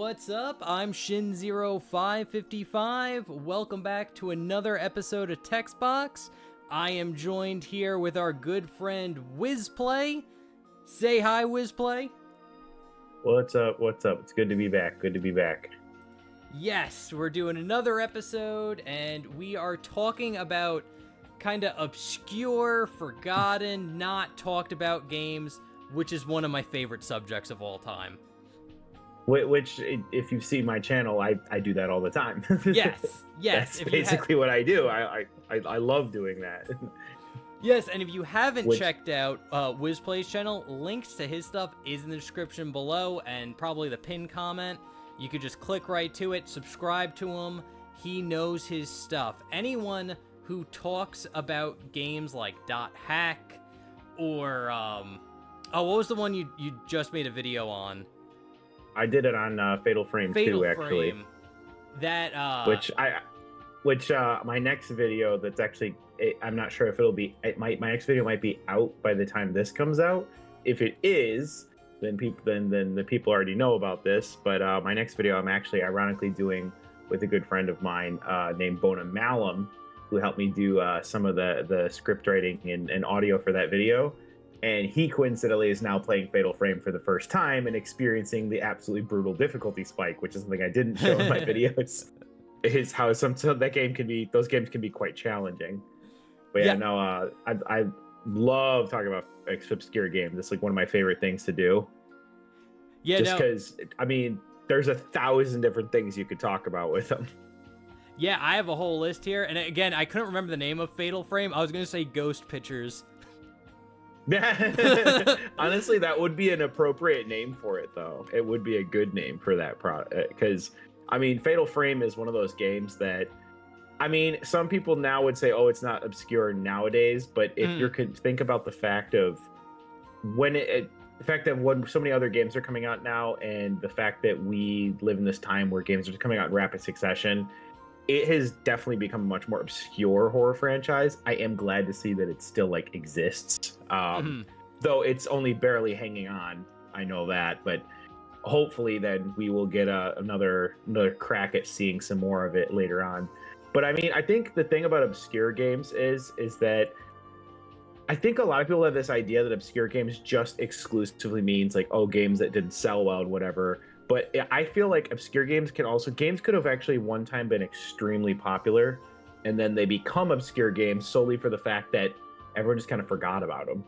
What's up? I'm Shin0555. Welcome back to another episode of TextBox. I am joined here with our good friend Wisplay. Say hi, Wisplay. What's up? What's up? It's good to be back. Good to be back. Yes, we're doing another episode, and we are talking about kind of obscure, forgotten, not talked about games, which is one of my favorite subjects of all time. Which, if you see my channel, I do that all the time. Yes. That's basically what I do. I love doing that. Yes, and if you haven't checked out Wisplay's channel, links to his stuff is in the description below and probably the pinned comment. You could just click right to it, subscribe to him. He knows his stuff. Anyone who talks about games like .hack or what was the one you just made a video on? I did it on Fatal Frame 2, actually. That which my next video that's actually I'm not sure if it'll be my next video might be out by the time this comes out. If it is, then the people already know about this. But my next video I'm actually ironically doing with a good friend of mine named Bona Malum, who helped me do some of the script writing and audio for that video. And he coincidentally is now playing Fatal Frame for the first time and experiencing the absolutely brutal difficulty spike, which is something I didn't show in my videos. Is how those games can be quite challenging. But yeah, no, I love talking about obscure games. It's like one of my favorite things to do. Yeah, just because I mean, there's 1,000 different things you could talk about with them. Yeah, I have a whole list here, and again, I couldn't remember the name of Fatal Frame. I was gonna say Ghost Pictures. Honestly, that would be an appropriate name for it, though. It would be a good name for that product, because I mean, Fatal Frame is one of those games that, I mean, some people now would say, oh, it's not obscure nowadays, but if you could think about the fact of when so many other games are coming out now, and the fact that we live in this time where games are coming out in rapid succession, it has definitely become a much more obscure horror franchise. I am glad to see that it still exists, though it's only barely hanging on. I know that, but hopefully then we will get another crack at seeing some more of it later on. But I mean, I think the thing about obscure games is that I think a lot of people have this idea that obscure games just exclusively means games that didn't sell well and whatever. But I feel like obscure games could have actually one time been extremely popular, and then they become obscure games solely for the fact that everyone just kind of forgot about them.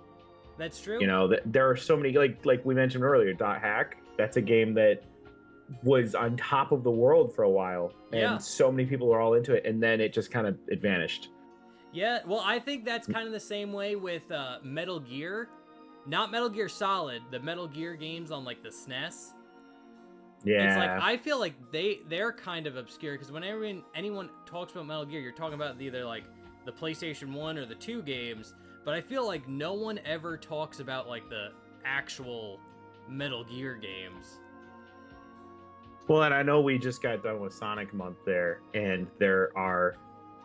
That's true. You know, there are so many, like we mentioned earlier, .hack. That's a game that was on top of the world for a while, and so many people were all into it, and then it just kind of vanished. Yeah, well, I think that's kind of the same way with Metal Gear. Not Metal Gear Solid, the Metal Gear games on the SNES. Yeah. It's I feel like they're kind of obscure, because whenever anyone talks about Metal Gear, you're talking about either the PlayStation 1 or the 2 games, but I feel like no one ever talks about the actual Metal Gear games. Well, and I know we just got done with Sonic Month there, and there are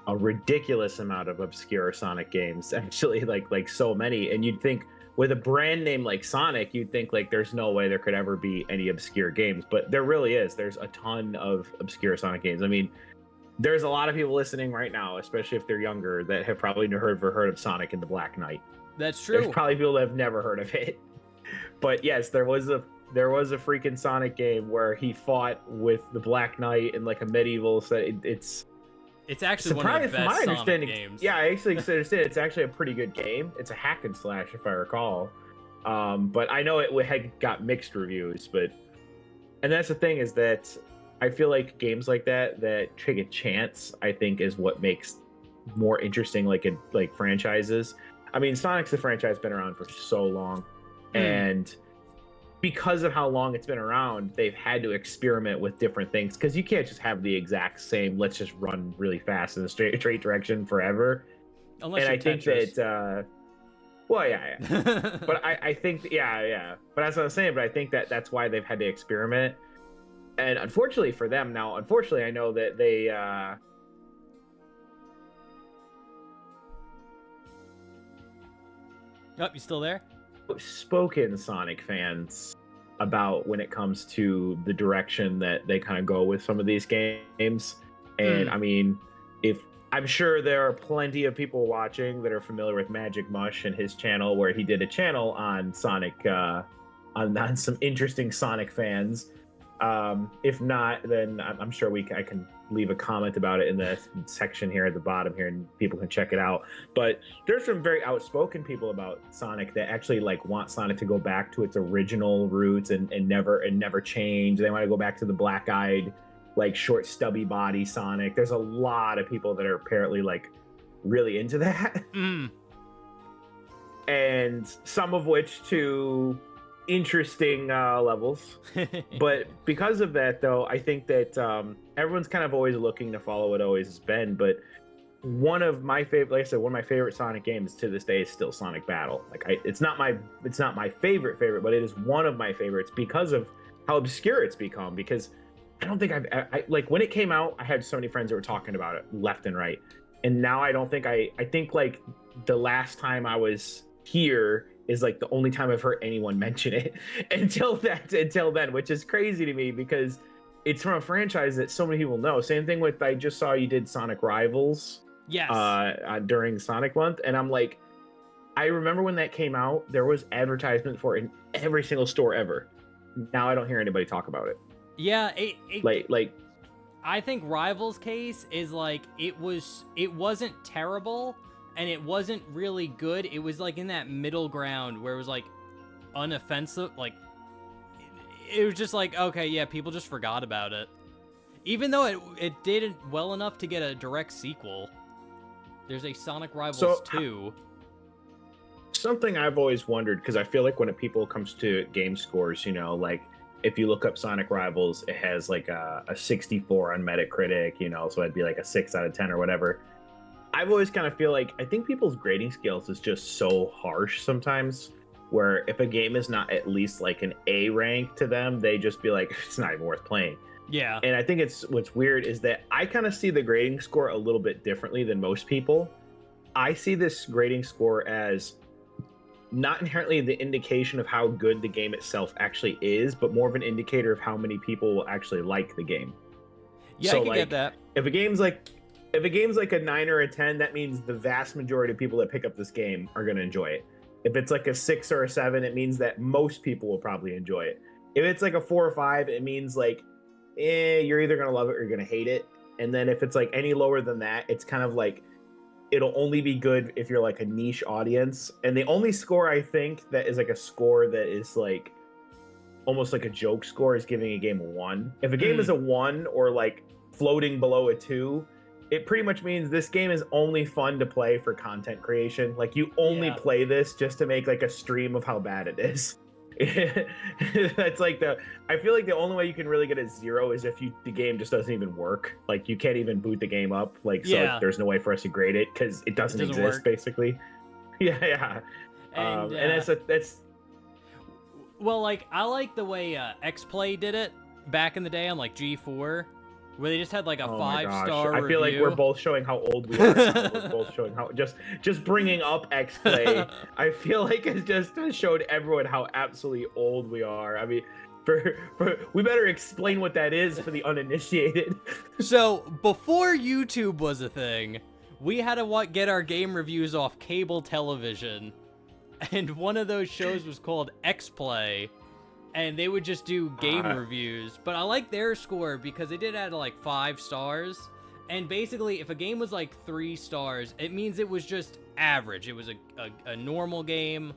a ridiculous amount of obscure Sonic games, actually, like so many, and you'd think with a brand name like Sonic, you'd think there's no way there could ever be any obscure games, but there really is. There's a ton of obscure Sonic games. I mean, there's a lot of people listening right now, especially if they're younger, that have probably heard of Sonic and the Black Knight. That's true. There's probably people that have never heard of it. But yes, there was a freaking Sonic game where he fought with the Black Knight in a medieval set. It's actually one of the best Sonic games. Yeah, I actually understand it's actually a pretty good game. It's a hack and slash, if I recall. But I know it had got mixed reviews. And that's the thing, is that I feel like games like that take a chance, I think, is what makes more interesting, like franchises. I mean, Sonic's a franchise been around for so long, and because of how long it's been around, they've had to experiment with different things, because you can't just have the exact same, let's just run really fast in a straight direction forever. Unless and I Tetris. think that well, yeah. But I think, yeah. But as I was saying, but I think that's why they've had to experiment. And unfortunately for them now, I know that they Oh, you still there? spoken Sonic fans about when it comes to the direction that they kind of go with some of these games. And I mean, if I'm sure there are plenty of people watching that are familiar with Magic Mush and his channel, where he did a channel on Sonic, on some interesting Sonic fans. If not, then I'm sure I can leave a comment about it in the section here at the bottom here, and people can check it out. But there's some very outspoken people about Sonic that actually like want Sonic to go back to its original roots and never change. They want to go back to the black-eyed, like short stubby body Sonic. There's a lot of people that are apparently like really into that. And some of which to interesting levels. But because of that, though, I think that everyone's kind of always looking to follow what always has been. But one of my favorite, like I said, one of my favorite Sonic games to this day is still Sonic Battle. Like it's not my favorite, but it is one of my favorites because of how obscure it's become. Because I don't think I like when it came out, I had so many friends that were talking about it left and right. And now I don't think I think like the last time I was here is like the only time I've heard anyone mention it until then, which is crazy to me because it's from a franchise that so many people know. Same thing with, I just saw you did Sonic Rivals. Yes. During Sonic Month, and I'm like, I remember when that came out, there was advertisement for it in every single store ever. Now I don't hear anybody talk about it. Yeah, like I think Rivals case is like it wasn't terrible and it wasn't really good. It was like in that middle ground where it was like unoffensive, like it was just like, okay, yeah, people just forgot about it. Even though it did well enough to get a direct sequel. There's a Sonic Rivals 2. Something I've always wondered, because I feel like when people comes to game scores, you know, like if you look up Sonic Rivals, it has like a 64 on Metacritic, you know, so it'd be like a 6 out of 10 or whatever. I've always kind of feel like, I think people's grading scales is just so harsh sometimes, where if a game is not at least like an A rank to them, they just be like, it's not even worth playing. Yeah. And I think what's weird is that I kind of see the grading score a little bit differently than most people. I see this grading score as not inherently the indication of how good the game itself actually is, but more of an indicator of how many people will actually like the game. Yeah, so I can like, get that. If a game's like a 9 or a 10, that means the vast majority of people that pick up this game are going to enjoy it. If it's like a 6 or a 7, it means that most people will probably enjoy it. If it's like a 4 or 5, it means like, you're either going to love it or you're going to hate it. And then if it's like any lower than that, it's kind of like, it'll only be good if you're like a niche audience. And the only score I think that is like a score that is like almost like a joke score is giving a game a 1. If a game is a 1 or like floating below a 2, it pretty much means this game is only fun to play for content creation. Like you only play this just to make like a stream of how bad it is. That's like I feel like the only way you can really get a 0 is if the game just doesn't even work. Like you can't even boot the game up. Like, so like, there's no way for us to grade it because it doesn't exist work. Basically. Yeah. And that's well, like I like the way Xplay did it back in the day on like G4, where they just had like a 5-star review. I feel like we're both showing how old we are. We're both showing how just bringing up Xplay. I feel like it's just showed everyone how absolutely old we are. I mean, we better explain what that is for the uninitiated. So before YouTube was a thing, we had to get our game reviews off cable television, and one of those shows was called Xplay. And they would just do game reviews. But I like their score because they did add like 5 stars. And basically, if a game was like 3 stars, it means it was just average. It was a normal game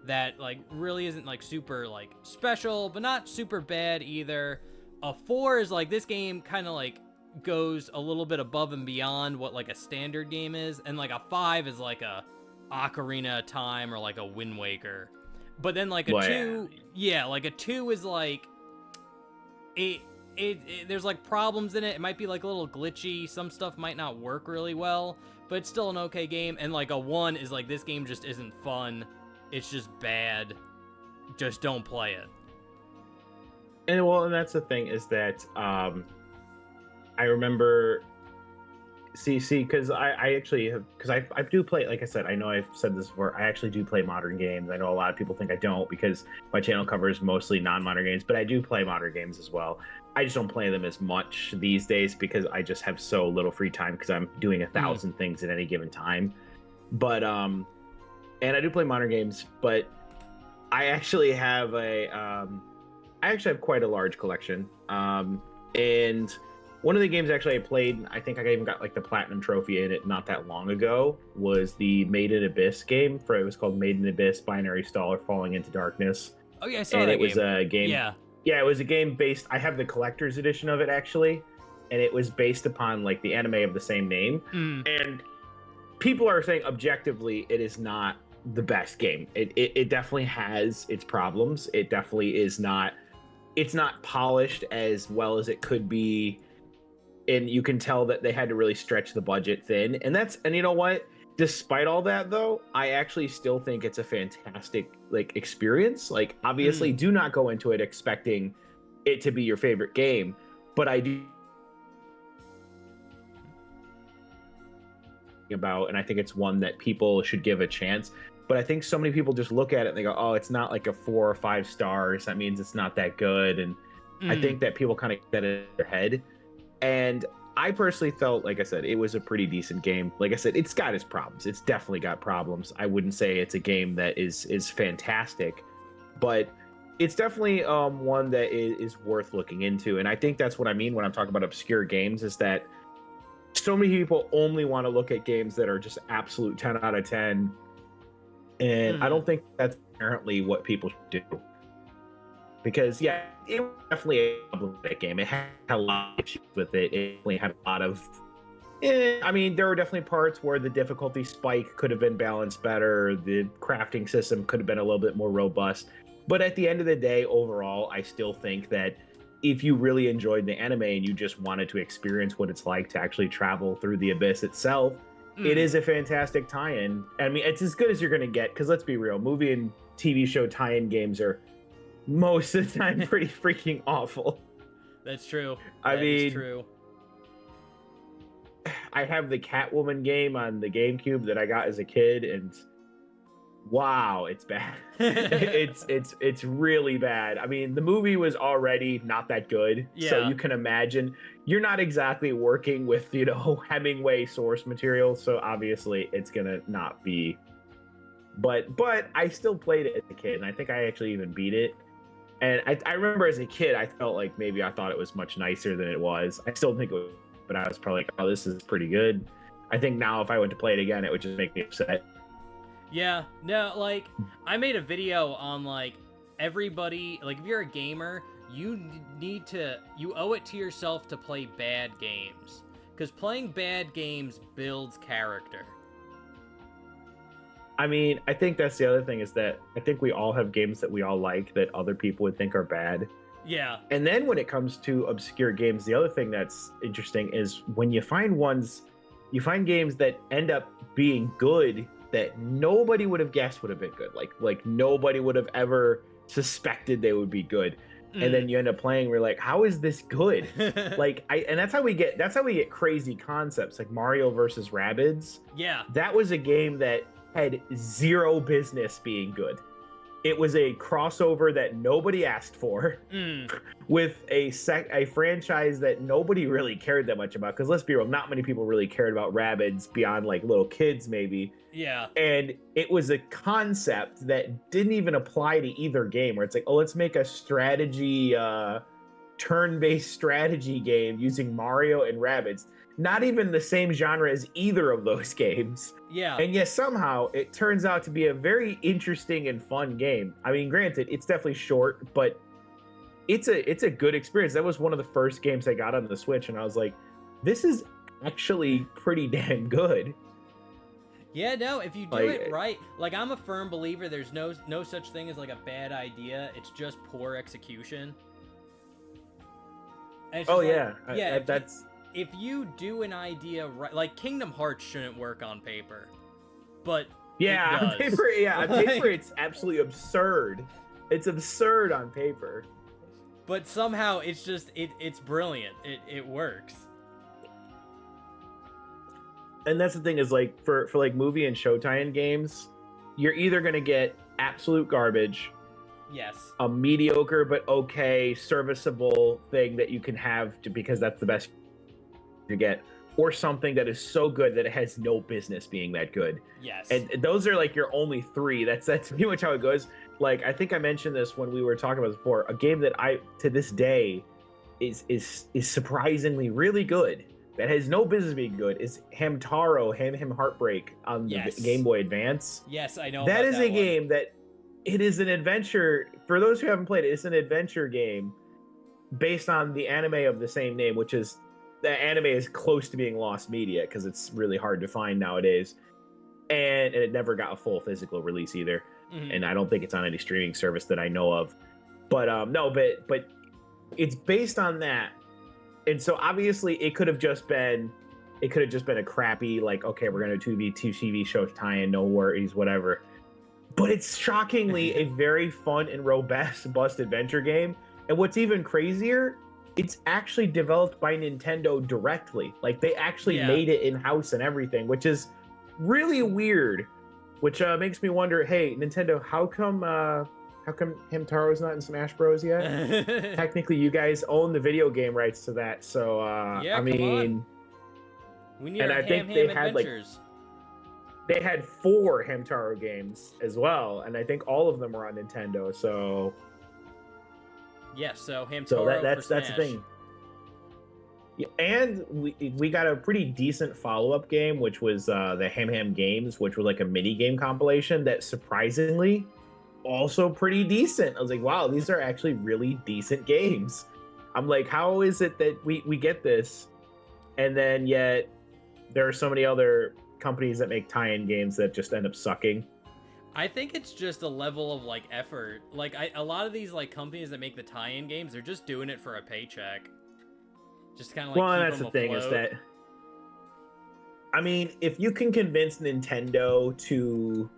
that like really isn't like super like special, but not super bad either. A 4 is like this game kind of like goes a little bit above and beyond what like a standard game is. And like a 5 is like a Ocarina of Time or like a Wind Waker. But then like a 2, like a 2 is like it there's like problems in it. It might be like a little glitchy. Some stuff might not work really well, but it's still an okay game. And like a 1 is like this game just isn't fun. It's just bad. Just don't play it. And that's the thing is that I remember see, because I actually have, because I do play, like I said, I know I've said this before, I actually do play modern games. I know a lot of people think I don't because my channel covers mostly non-modern games, but I do play modern games as well. I just don't play them as much these days because I just have so little free time because I'm doing 1,000 things at any given time. But and I do play modern games, but I actually have quite a large collection. And one of the games actually I played, I think I even got like the platinum trophy in it not that long ago, was the Made in Abyss game. It was called Made in Abyss Binary Star Falling into Darkness. Oh yeah, I saw and that it was game. a game. Yeah, it was a game based. I have the collector's edition of it actually, and it was based upon like the anime of the same name. And people are saying objectively it is not the best game. It definitely has its problems. It definitely is not. It's not polished as well as it could be. And you can tell that they had to really stretch the budget thin. And you know what? Despite all that though, I actually still think it's a fantastic like experience. Like obviously do not go into it expecting it to be your favorite game, but I do about, and I think it's one that people should give a chance. But I think so many people just look at it and they go, oh, it's not like a 4 or 5 stars. That means it's not that good. And I think that people kind of get it in their head. And I personally felt, like I said, it was a pretty decent game. Like I said, it's got its problems. It's definitely got problems. I wouldn't say it's a game that is fantastic, but it's definitely one that is worth looking into. And I think that's what I mean when I'm talking about obscure games, is that so many people only want to look at games that are just absolute 10 out of 10. And I don't think that's inherently what people should do. Because, yeah, it was definitely a problematic game. It had a lot of issues with it. It definitely had a lot of... I mean, there were definitely parts where the difficulty spike could have been balanced better. The crafting system could have been a little bit more robust. But at the end of the day, overall, I still think that if you really enjoyed the anime and you just wanted to experience what it's like to actually travel through the abyss itself, it is a fantastic tie-in. I mean, it's as good as you're going to get, because let's be real, movie and TV show tie-in games are most of the time pretty freaking awful. That's true. I mean, is true. I have the Catwoman game on the GameCube that I got as a kid, and wow, it's bad. it's really bad. I mean, the movie was already not that good, so you can imagine you're not exactly working with, you know, Hemingway source material, so obviously it's gonna not be. But I still played it as a kid, and I think I actually even beat it. And I remember as a kid, I felt like maybe I thought it was much nicer than it was. I still think it was, but I was probably like, oh, this is pretty good. I think now if I went to play it again, it would just make me upset. Yeah, no, like, I made a video on, like, everybody, like, if you're a gamer, you owe it to yourself to play bad games. Because playing bad games builds character. I mean, I think that's the other thing, is that I think we all have games that we all like that other people would think are bad. Yeah. And then when it comes to obscure games, the other thing that's interesting is when you find games that end up being good that nobody would have guessed would have been good. Like nobody would have ever suspected they would be good. And then you end up playing, we're like, how is this good? And that's how we get crazy concepts, like Mario versus Rabbids. Yeah. That was a game that had zero business being good. It was a crossover that nobody asked for with a franchise that nobody really cared that much about. Because let's be real, not many people really cared about Rabbids beyond like little kids maybe. Yeah. And it was a concept that didn't even apply to either game, where it's like, oh, let's make a strategy, turn-based strategy game using Mario and Rabbids. Not even the same genre as either of those games. Yeah. And yet somehow it turns out to be a very interesting and fun game. I mean, granted, it's definitely short, but it's a good experience. That was one of the first games I got on the Switch, and I was like, this is actually pretty damn good. Yeah, no, if you do it right, like, I'm a firm believer there's no such thing as like a bad idea. It's just poor execution. Oh, yeah. Yeah, if you do an idea right, like Kingdom Hearts shouldn't work on paper, but yeah, on paper, on paper it's absolutely absurd. It's absurd on paper. But somehow it's just it's brilliant. It works. And that's the thing is like for like movie and show tie-in games, you're either gonna get absolute garbage, Yes. a mediocre but okay, serviceable thing that you can have because that's the best you get, or something that is so good that it has no business being that good. Yes. And those are like your only three. That's pretty much how it goes. Like I think I mentioned this when we were talking about this before. A game that I to this day is surprisingly really good that has no business being good is Hamtaro Ham Heartbreak on the Game Boy Advance. Yes, I know. That about is that a one. game that it is an adventure. For those who haven't played it, it's an adventure game based on the anime of the same name, which is the anime is close to being lost media because it's really hard to find nowadays. And it never got a full physical release either. Mm-hmm. And I don't think it's on any streaming service that I know of. But no, but it's based on that. And so obviously it could have just been a crappy, like, okay, we're gonna do two TV shows tie-in, no worries, whatever. But it's shockingly a very fun and robust adventure game. And what's even crazier, it's actually developed by Nintendo directly. Like they actually made it in-house and everything, which is really weird. Which makes me wonder, hey, Nintendo, how come Hamtaro's not in Smash Bros yet? Technically, you guys own the video game rights to that, so I mean, we need and our I think they had adventures. They had 4 Hamtaro games as well, and I think all of them were on Nintendo. So yes, so Hamtaro. So that's the thing. Yeah, and we got a pretty decent follow-up game, which was the Ham Games, which was like a mini game compilation that surprisingly also pretty decent. I was like, wow, these are actually really decent games. I'm like, how is it that we get this, and then yet there are so many other companies that make tie-in games that just end up sucking? I think it's just a level of like effort. Like a lot of these like companies that make the tie-in games, they're just doing it for a paycheck. Just kind of like, well, and that's the thing is that, I mean, if you can convince Nintendo to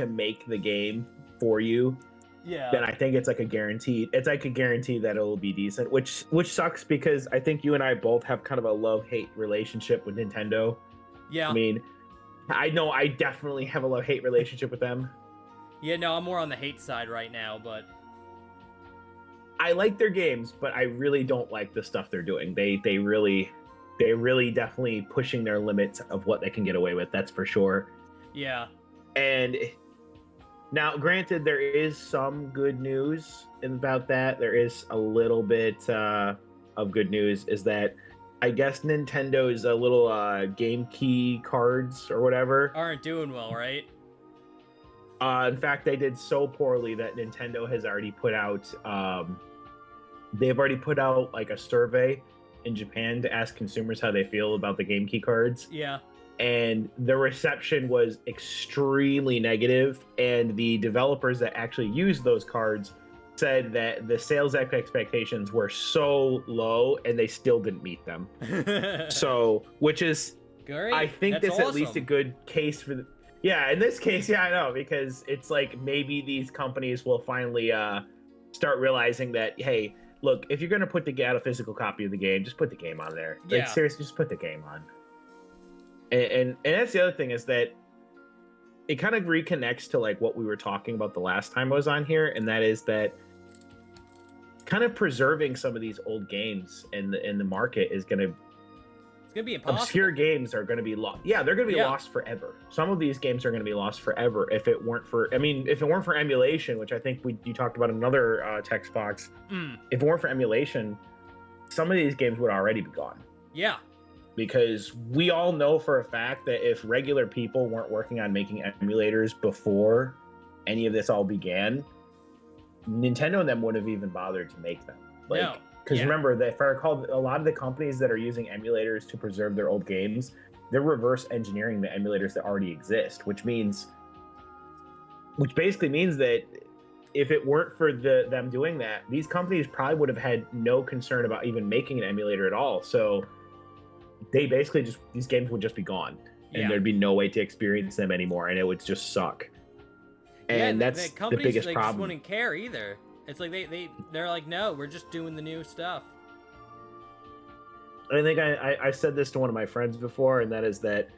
make the game for you, then I think it's like a guarantee. It's like a guarantee that it'll be decent, which sucks because I think you and I both have kind of a love-hate relationship with Nintendo. Yeah. I mean, I know I definitely have a love-hate relationship with them. Yeah, no, I'm more on the hate side right now, but I like their games, but I really don't like the stuff they're doing. They really definitely pushing their limits of what they can get away with. That's for sure. Yeah. And now, granted, there is some good news about that. There is a little bit of good news, is that I guess Nintendo's little game key cards or whatever aren't doing well, right? In fact, they did so poorly that Nintendo has already put out they've already put out like a survey in Japan to ask consumers how they feel about the game key cards. Yeah. And the reception was extremely negative, and the developers that actually used those cards said that the sales expectations were so low and they still didn't meet them. So, which is great. I think that's at least a good case for in this case, yeah, I know, because it's like maybe these companies will finally start realizing that, hey, look, if you're going to put out a physical copy of the game, just put the game on there. Like, seriously, just put the game on. And that's the other thing, is that it kind of reconnects to like what we were talking about the last time I was on here, and that is that kind of preserving some of these old games in the market is going to... It's going to be impossible. Obscure games are going to be lost. Yeah, they're going to be lost forever. Some of these games are going to be lost forever if it weren't for emulation, which I think you talked about another TextBox. If it weren't for emulation, some of these games would already be gone. Yeah. Because we all know for a fact that if regular people weren't working on making emulators before any of this all began, Nintendo and them wouldn't have even bothered to make them. Like, no. Because remember, that if I recall, a lot of the companies that are using emulators to preserve their old games, they're reverse engineering the emulators that already exist, which basically means that if it weren't for them doing that, these companies probably would have had no concern about even making an emulator at all. So they basically these games would just be gone, and there'd be no way to experience them anymore, and it would just suck. And that's the biggest problem. Just wouldn't care either. It's like they're like, no, we're just doing the new stuff. I think I said this to one of my friends before, and that is that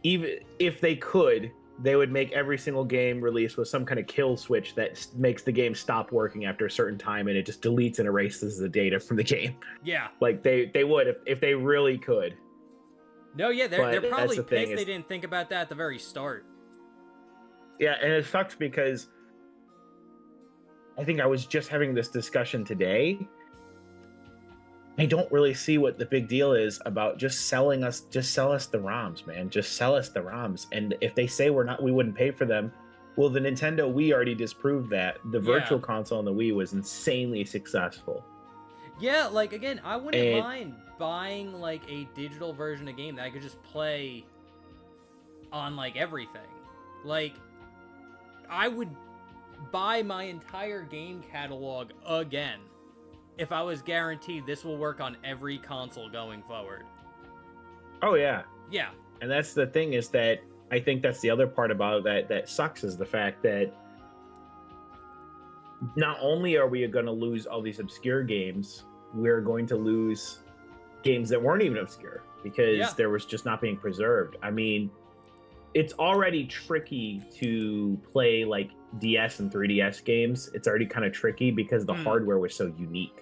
even if they could, they would make every single game release with some kind of kill switch that makes the game stop working after a certain time, and it just deletes and erases the data from the game. Yeah. Like they would if they really could. No, yeah, they're probably the thing pissed they didn't think about that at the very start. Yeah, and it sucks because I think I was just having this discussion today. I don't really see what the big deal is about just sell us the ROMs, man. Just sell us the ROMs. And if they say we wouldn't pay for them, well, the Nintendo Wii already disproved that. The Virtual Console on the Wii was insanely successful. Yeah, like, again, I wouldn't mind buying, like, a digital version of a game that I could just play on, like, everything. Like, I would buy my entire game catalog again if I was guaranteed this will work on every console going forward. Oh, yeah. Yeah. And that's the thing, is that I think that's the other part about that sucks, is the fact that not only are we going to lose all these obscure games, we're going to lose games that weren't even obscure because there was just not being preserved. I mean, it's already tricky to play like DS and 3DS games. It's already kind of tricky because the hardware was so unique.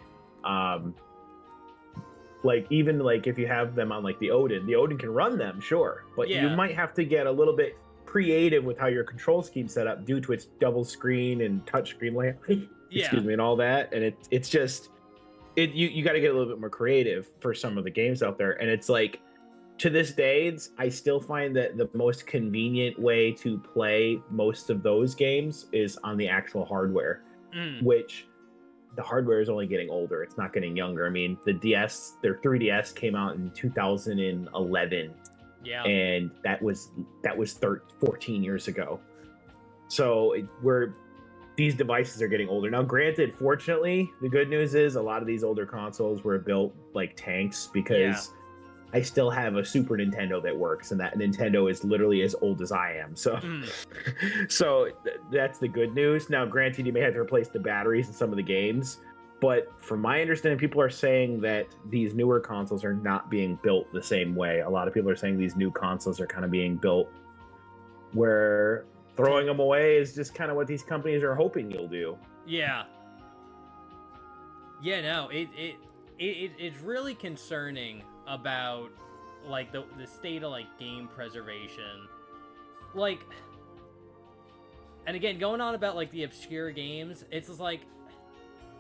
Like even like if you have them on like the Odin can run them, sure, but you might have to get a little bit creative with how your control scheme's set up due to its double screen and touch screen layout. Excuse me, and all that. And it's just you got to get a little bit more creative for some of the games out there. And it's like, to this day, I still find that the most convenient way to play most of those games is on the actual hardware, which the hardware is only getting older. It's not getting younger. I mean, their 3DS came out in 2011. Yeah. And that was 14 years ago. So these devices are getting older. Now, granted, fortunately, the good news is a lot of these older consoles were built like tanks, because I still have a Super Nintendo that works, and that Nintendo is literally as old as I am. So, that's the good news. Now, granted, you may have to replace the batteries in some of the games, but from my understanding, people are saying that these newer consoles are not being built the same way. A lot of people are saying these new consoles are kind of being built where throwing them away is just kind of what these companies are hoping you'll do. Yeah. Yeah, no, it's really concerning about like the state of like game preservation, like, and again, going on about like the obscure games, it's just like,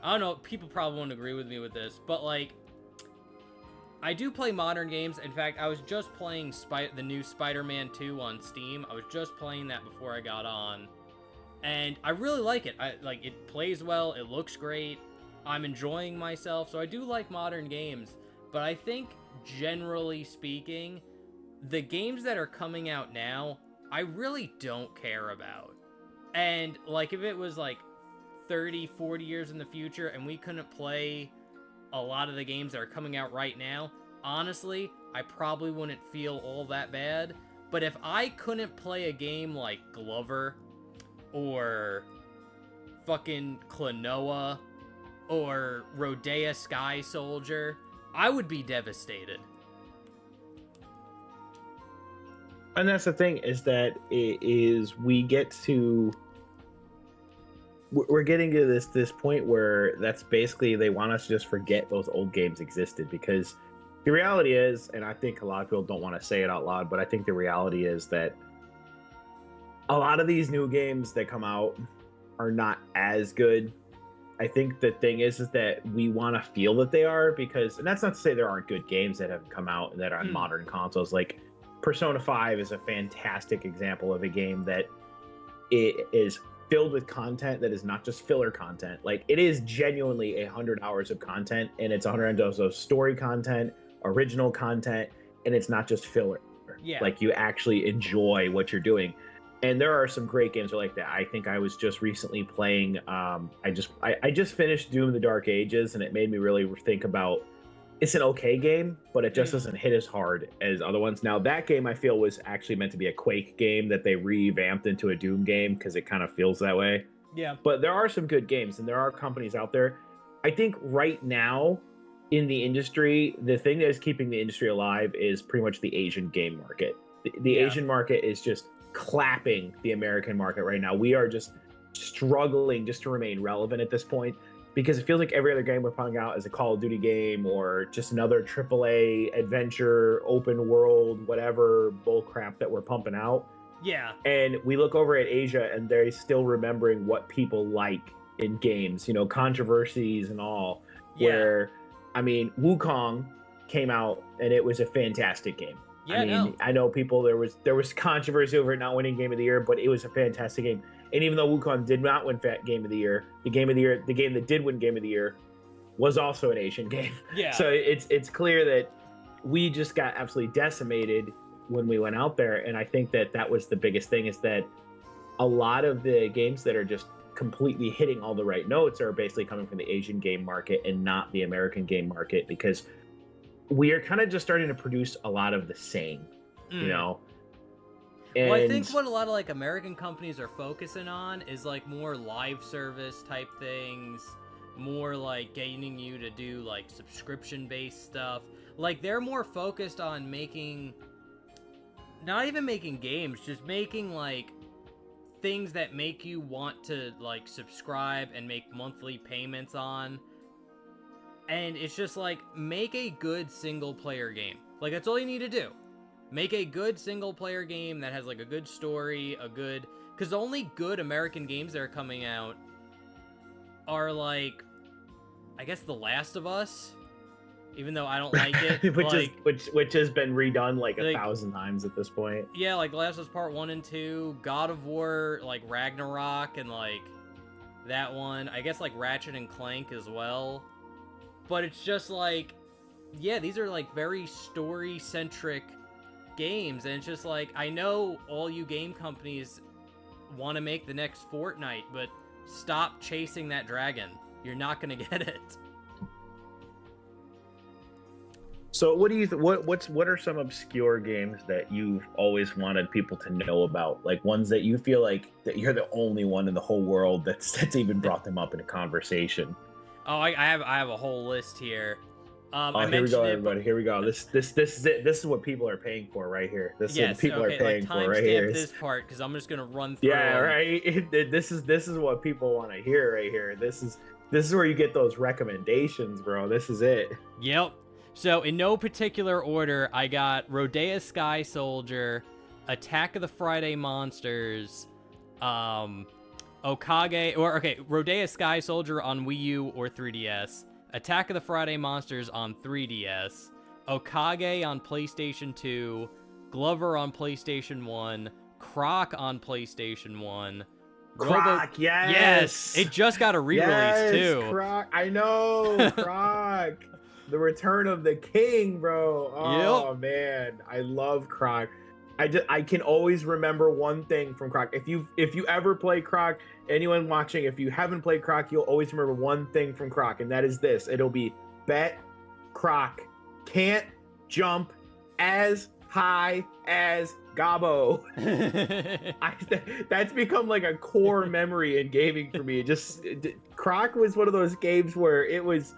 I don't know, people probably won't agree with me with this, but like, I do play modern games. In fact, I was just playing the new Spider-Man 2 on Steam. I was just playing that before I got on, and I really like it. It plays well, it looks great, I'm enjoying myself, so I do like modern games. But I think, generally speaking, the games that are coming out now, I really don't care about. And, like, if it was, like, 30, 40 years in the future and we couldn't play a lot of the games that are coming out right now, honestly, I probably wouldn't feel all that bad. But if I couldn't play a game like Glover, or fucking Klonoa, or Rodea Sky Soldier, I would be devastated. And that's the thing, is that we're getting to this point where that's basically, they want us to just forget those old games existed, because the reality is, and I think a lot of people don't want to say it out loud, but I think the reality is that a lot of these new games that come out are not as good. I think the thing is that we want to feel that they are, because, and that's not to say there aren't good games that have come out that are on modern consoles. Like Persona 5 is a fantastic example of a game that it is filled with content that is not just filler content. Like, it is genuinely 100 hours of content, and it's 100 hours of story content, original content, and it's not just filler. Yeah. Like, you actually enjoy what you're doing. And there are some great games like that. I think I was just recently playing, I just finished Doom: The Dark Ages, and it made me really think about, it's an okay game, but it just doesn't hit as hard as other ones. Now, that game I feel was actually meant to be a Quake game that they revamped into a Doom game, because it kind of feels that way. Yeah. But there are some good games, and there are companies out there. I think right now, in the industry, the thing that is keeping the industry alive is pretty much the Asian game market. The Yeah. Asian market is just clapping the American market right now. We are just struggling just to remain relevant at this point because it feels like every other game we're putting out is a Call of Duty game or just another AAA adventure, open world, whatever bullcrap that we're pumping out. Yeah. And we look over at Asia and they're still remembering what people like in games, you know, controversies and all. Yeah. Where, I mean, Wukong came out and it was a fantastic game. Yeah, I mean, I know people, there was controversy over it not winning Game of the Year, but it was a fantastic game. And even though Wukong did not win Game of the Year, the game that did win Game of the Year was also an Asian game. Yeah. So it's clear that we just got absolutely decimated when we went out there. And I think that was the biggest thing, is that a lot of the games that are just completely hitting all the right notes are basically coming from the Asian game market and not the American game market, because we are kind of just starting to produce a lot of the same, you know? And well, I think what a lot of like American companies are focusing on is like more live service type things, more like getting you to do like subscription based stuff. Like they're more focused on making, not even making games, just making like things that make you want to like subscribe and make monthly payments on. And it's just like, make a good single player game. Like that's all you need to do. Make a good single player game that has like a good story, because the only good American games that are coming out are like, I guess The Last of Us, even though I don't like it. which has been redone like 1,000 times at this point. Yeah, like Last of Us Part 1 and 2, God of War, like Ragnarok, and like that one. I guess like Ratchet and Clank as well. But it's just like, yeah, these are like very story-centric games, and it's just like, I know all you game companies want to make the next Fortnite, but stop chasing that dragon. You're not gonna get it. So what do you what are some obscure games that you've always wanted people to know about, like ones that you feel like that you're the only one in the whole world that's even brought them up in a conversation? Oh, I have a whole list here. Here we go, everybody. Here we go. This is it. This is what people are paying for right here. This is what people are paying for right here. This part, because I'm just gonna run through. Yeah, right. This is what people want to hear right here. This is where you get those recommendations, bro. This is it. Yep. So in no particular order, I got Rodea Sky Soldier, Attack of the Friday Monsters, Rodea Sky Soldier on Wii U or 3DS, Attack of the Friday Monsters on 3DS, Okage on PlayStation 2, Glover on PlayStation 1, Croc on PlayStation 1. Croc, yes! Yes! It just got a re-release, too. Croc, I know! Croc! The Return of the King, bro. Oh, man. I love Croc. I can always remember one thing from Croc. If you ever play Croc, anyone watching, if you haven't played Croc, you'll always remember one thing from Croc, and that is this. It'll be bet Croc can't jump as high as Gabo. That's become like a core memory in gaming for me. Croc was one of those games where it was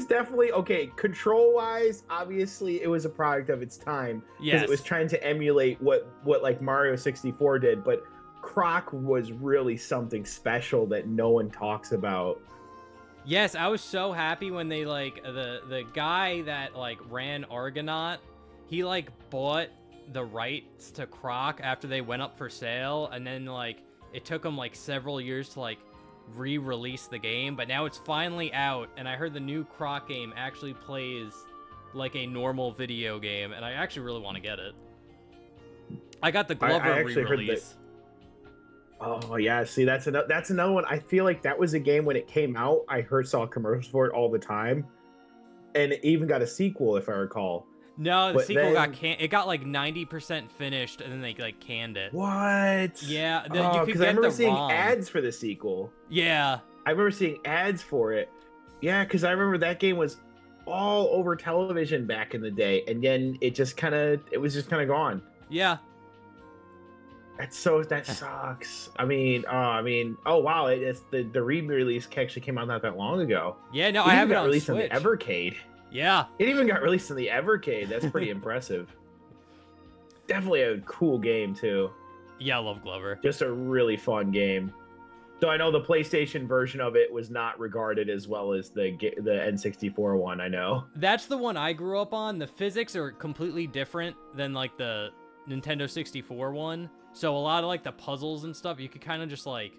definitely okay. Control wise, obviously, it was a product of its time because it was trying to emulate what like Mario 64 did. But Croc was really something special that no one talks about. Yes, I was so happy when they like the guy that like ran Argonaut, he like bought the rights to Croc after they went up for sale, and then like it took him like several years to like re-release the game, but now it's finally out, and I heard the new Croc game actually plays like a normal video game, and I actually really want to get it. I got the Glover re-release. Oh yeah, see that's another one. I feel like that was a game when it came out, I saw commercials for it all the time, and it even got a sequel if I recall. No, the sequel got like 90% finished, and then they like canned it. What? Yeah, you could because get I remember the seeing ROM. ads for the sequel. Yeah, I remember seeing ads for it. Yeah, because I remember that game was all over television back in the day, and then it was just kind of gone. Yeah. That sucks. Oh wow, it's the re-release actually came out not that long ago. Yeah, no, It I even have it got on released Switch. on the Evercade. Yeah. It even got released on the Evercade. That's pretty impressive. Definitely a cool game too. Yeah, I love Glover. Just a really fun game. So I know the PlayStation version of it was not regarded as well as the N64 one. I know. That's the one I grew up on. The physics are completely different than like the Nintendo 64 one. So a lot of like the puzzles and stuff, you could kind of just like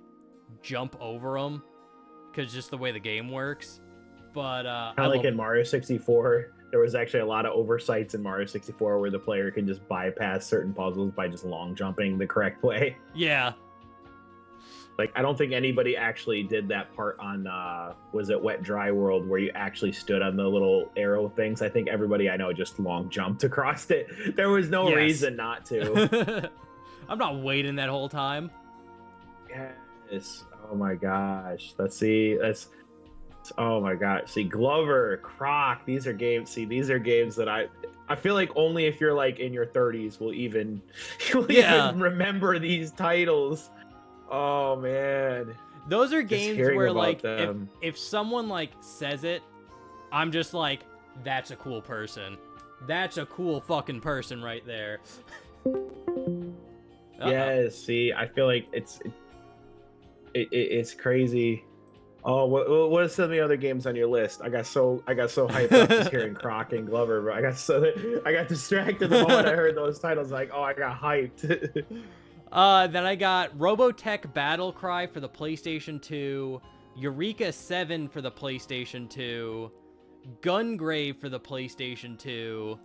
jump over them because just the way the game works. But kind of like in Mario 64, there was actually a lot of oversights in Mario 64 where the player can just bypass certain puzzles by just long jumping the correct way. Yeah. Like, I don't think anybody actually did that part on, was it Wet Dry World, where you actually stood on the little arrow things. I think everybody I know just long jumped across it. There was no reason not to. I'm not waiting that whole time. Yes. Oh my gosh. Oh my gosh. See, Glover, Croc, these are games that I feel like only if you're like in your 30s will even even remember these titles. Oh man, those are games where like if someone like says it, I'm just like, that's a cool person. That's a cool fucking person right there. Yes, see, I feel like it's crazy. Oh, what are some of the other games on your list? I got so hyped up just hearing Croc and Glover, bro. I got distracted the moment I heard those titles. Like, oh, I got hyped. Then I got Robotech Battle Cry for the PlayStation 2, Eureka 7 for the PlayStation 2, Gungrave for the PlayStation 2,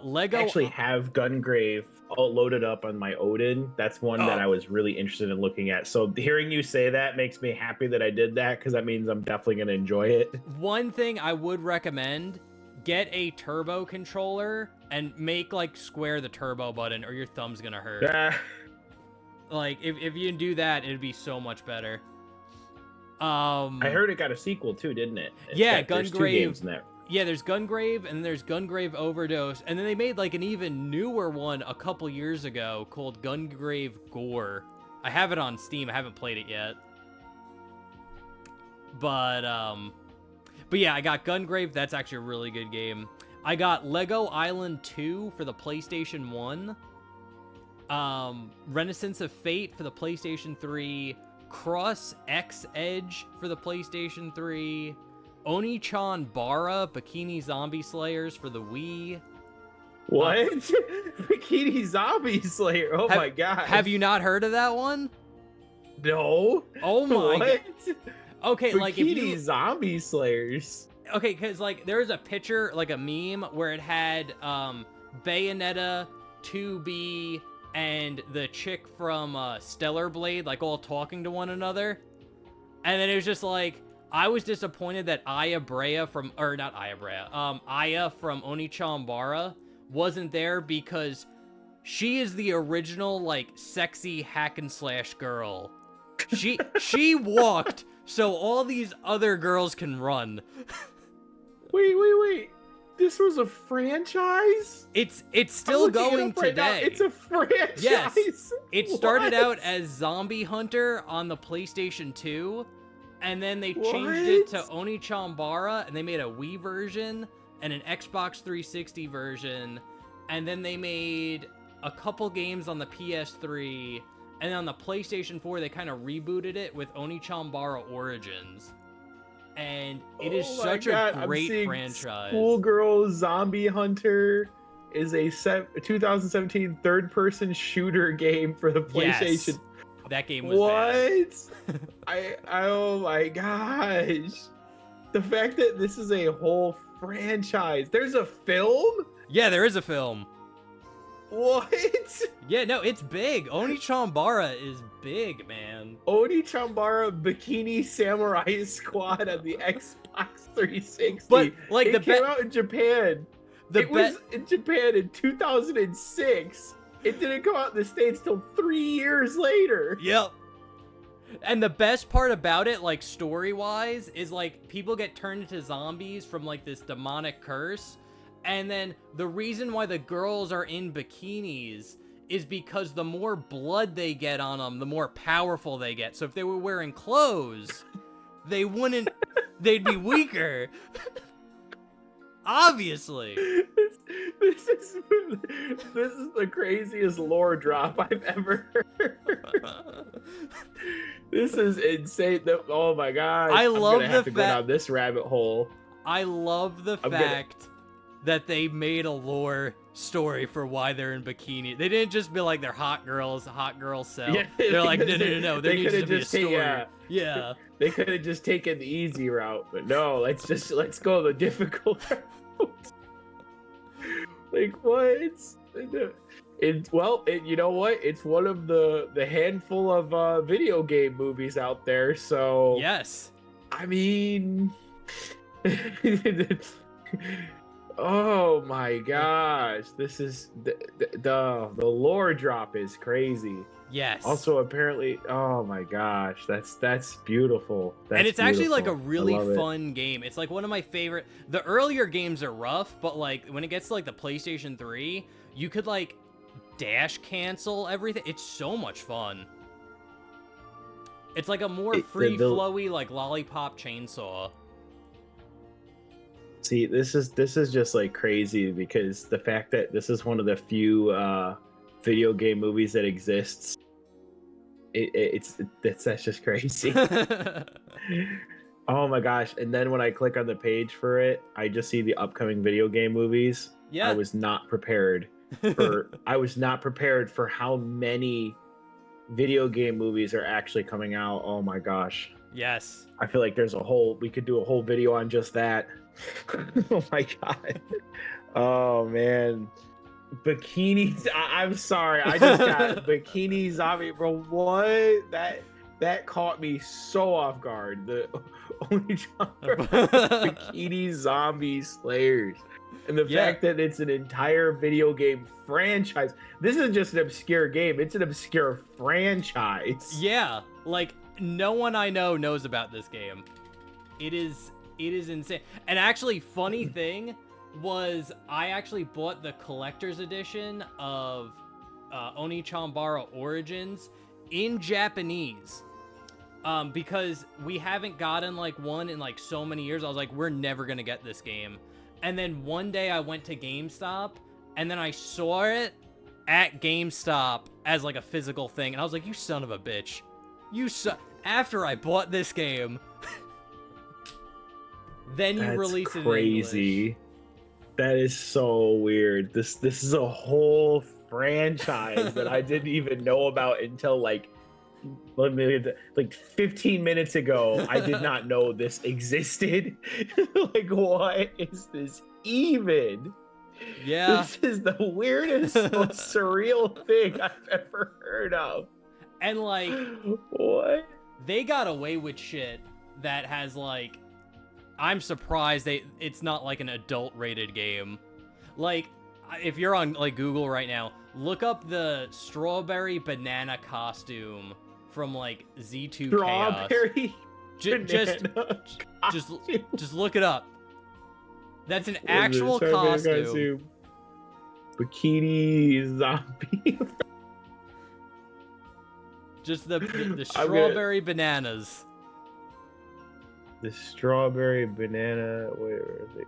Lego... I actually have Gungrave all loaded up on my Odin. That's one that I was really interested in looking at. So hearing you say that makes me happy that I did that, because that means I'm definitely going to enjoy it. One thing I would recommend, get a turbo controller and make, like, square the turbo button or your thumb's going to hurt. Like, if you can do that, it'd be so much better. I heard it got a sequel too, didn't it? Gungrave. There's 2 games in there. Yeah, there's Gungrave, and there's Gungrave Overdose, and then they made, like, an even newer one a couple years ago called Gungrave Gore. I have it on Steam. I haven't played it yet. But yeah, I got Gungrave. That's actually a really good game. I got Lego Island 2 for the PlayStation 1. Renaissance of Fate for the PlayStation 3, Cross X Edge for the PlayStation 3, Oni-chan Bara Bikini Zombie Slayers for the Wii. What? Bikini Zombie Slayer? Oh my god. Have you not heard of that one? No. Oh my god. Okay, Bikini like if you... Zombie Slayers. Okay, because like there's a picture, like a meme, where it had Bayonetta, 2B, and the chick from Stellar Blade, like, all talking to one another. And then it was just like, I was disappointed that Aya from Oni-chan Bara wasn't there, because she is the original, like, sexy hack and slash girl. She walked so all these other girls can run. Wait. This was a franchise? It's still going today. Right, it's a franchise. Yes. It started out as Zombie Hunter on the PlayStation 2, and then they changed it to Oni-chan Bara, and they made a Wii version and an Xbox 360 version, and then they made a couple games on the PS3, and on the PlayStation 4 they kind of rebooted it with Oni-chan Bara Origins. And it is such a great franchise. Schoolgirl Zombie Hunter is a 2017 third-person shooter game for the PlayStation. Yes. That game was bad. Oh my gosh. The fact that this is a whole franchise. There's a film? Yeah, there is a film. What? Yeah, no, it's big. Oni-chan Bara is big, man. Oni-chan Bara Bikini Samurai Squad on the Xbox 360. But like it came out in Japan. It was in Japan in 2006. It didn't come out in the States till 3 years later. Yep. And the best part about it, like, story-wise, is, like, people get turned into zombies from, like, this demonic curse. And then the reason why the girls are in bikinis is because the more blood they get on them, the more powerful they get. So if they were wearing clothes, they wouldn't, they'd be weaker. Obviously. This is the craziest lore drop I've ever heard. This is insane. Oh my god! I love I'm gonna have to go down this rabbit hole. I love the fact that they made a lore story for why they're in bikini. They didn't just be like they're hot girls sell. Yeah, they're like no. There needs to be a story. Yeah. They could have just taken the easy route, but no. Let's go the difficult route. Like what? You know what? It's one of the handful of video game movies out there. So yes, I mean, oh my gosh, this is the lore drop is crazy. Yes. Also, apparently, oh my gosh, that's beautiful. And it's actually like a really fun game. It's like one of my favorite. The earlier games are rough, but like when it gets to like the PlayStation 3, you could like dash cancel everything. It's so much fun. It's like a more free flowy like lollipop chainsaw. See, this is just like crazy because the fact that this is one of the few video game movies that exists, that's just crazy. Oh my gosh. And then when I click on the page for it, I just see the upcoming video game movies. Yeah. I was not prepared for how many video game movies are actually coming out. Oh my gosh. Yes. I feel like we could do a whole video on just that. Oh my god. Oh man. Bikinis. I'm sorry. I just got Bikini Zombie, bro. What? That caught me so off guard. The only genre Bikini Zombie Slayers. And the fact that it's an entire video game franchise. This isn't just an obscure game, it's an obscure franchise. Yeah. Like no one I know knows about this game. It is insane. And actually, funny thing was I actually bought the collector's edition of Oni-Chanbara Origins in Japanese because we haven't gotten like one in like so many years. I was like, we're never gonna get this game. And then one day I went to GameStop and then I saw it at GameStop as like a physical thing, and I was like, you son of a bitch. After I bought this game, then you release it in crazy. English. That is so weird. This is a whole franchise that I didn't even know about until like 15 minutes ago. I did not know this existed. Like, what is this even? Yeah. This is the weirdest, most surreal thing I've ever heard of. And like, what? They got away with shit that has like, I'm surprised it's not like an adult rated game. Like, if you're on like Google right now, look up the strawberry banana costume from like Z2 Strawberry Chaos. Just look it up. That's an actual costume. Bikini Zombie. Just the strawberry bananas. The strawberry banana. Where is it?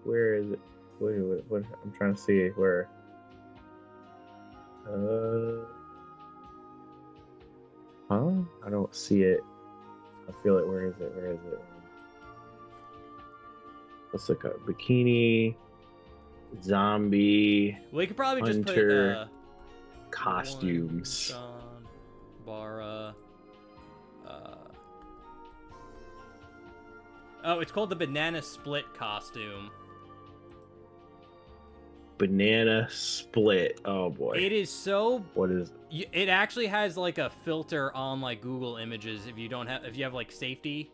Where is it? Wait, what? I'm trying to see where. Huh? I don't see it. I feel it. Where is it? Where is it? Let's look up bikini zombie. We could probably just put costumes. Bara. Oh, it's called the banana split costume. Banana split. Oh boy. It is so. What is? It actually has like a filter on like Google Images if you have like safety.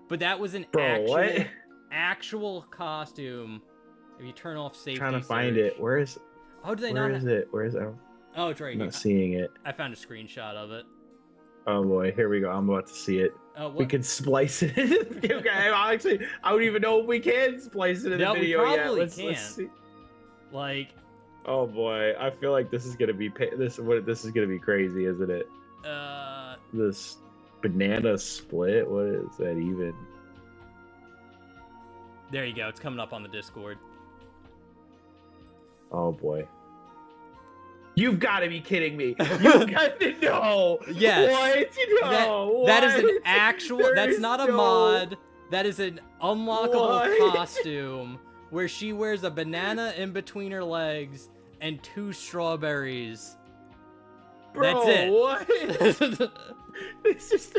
But that was an actual costume. If you turn off safety. I'm trying to find it. Where is? Oh, do they not? Where is it? Where is it? Oh, it's right here. I'm not seeing it. I found a screenshot of it. Oh boy, here we go. I'm about to see it. We can splice it. Okay, actually, I don't even know if we can splice it in the video yet. Let's see. Like, Oh boy, I feel like this is gonna be this is gonna be crazy, isn't it? This banana split. What is that even? There you go. It's coming up on the Discord. Oh boy. You've got to be kidding me. You've got to know. Yes. What? No. That is an actual. That's not a mod. That is an unlockable costume where she wears a banana in between her legs and 2 strawberries. Bro, that's it. What? It's just.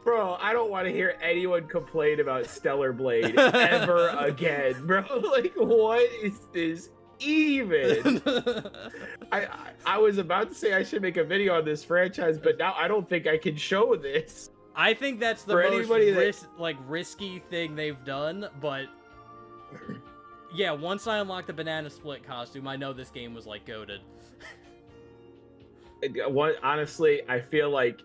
Bro, I don't want to hear anyone complain about Stellar Blade ever again, bro. Like, what is this even? I was about to say I should make a video on this franchise, but now I don't think I can show this. I think that's the most risky thing they've done, but yeah, once I unlocked the banana split costume, I know this game was like goated. Honestly, I feel like,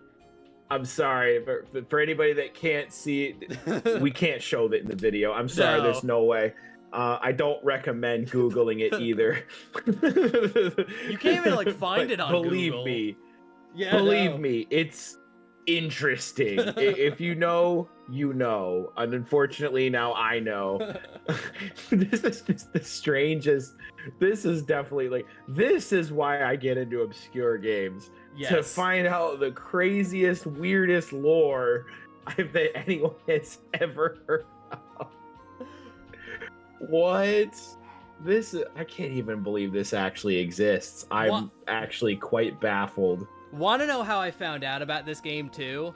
I'm sorry, but for anybody that can't see it, we can't show it in the video. I'm sorry, There's no way. I don't recommend Googling it either. You can't even like find it on Google. Believe me, it's interesting. If you know, you know. And unfortunately, now I know. This is just the strangest. This is definitely like, this is why I get into obscure games. Yes. To find out the craziest, weirdest lore that anyone has ever heard of. What? I can't even believe this actually exists. I'm actually quite baffled. Want to know how I found out about this game too?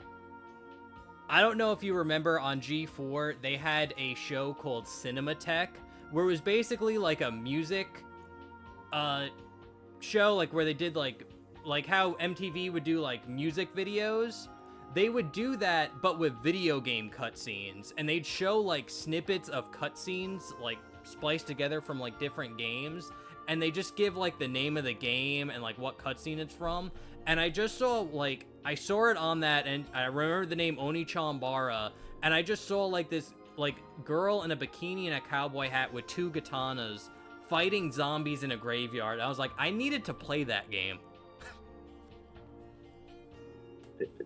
I don't know if you remember on G4, they had a show called Cinematech, where it was basically like a music show, like where they did like how MTV would do like music videos. They would do that, but with video game cutscenes, and they'd show like snippets of cutscenes like spliced together from like different games, and they just give like the name of the game and like what cutscene it's from. And I just saw I saw it on that, and I remember the name Oni-Chanbara, and I just saw like this like girl in a bikini and a cowboy hat with 2 katanas fighting zombies in a graveyard. I was like, I needed to play that game.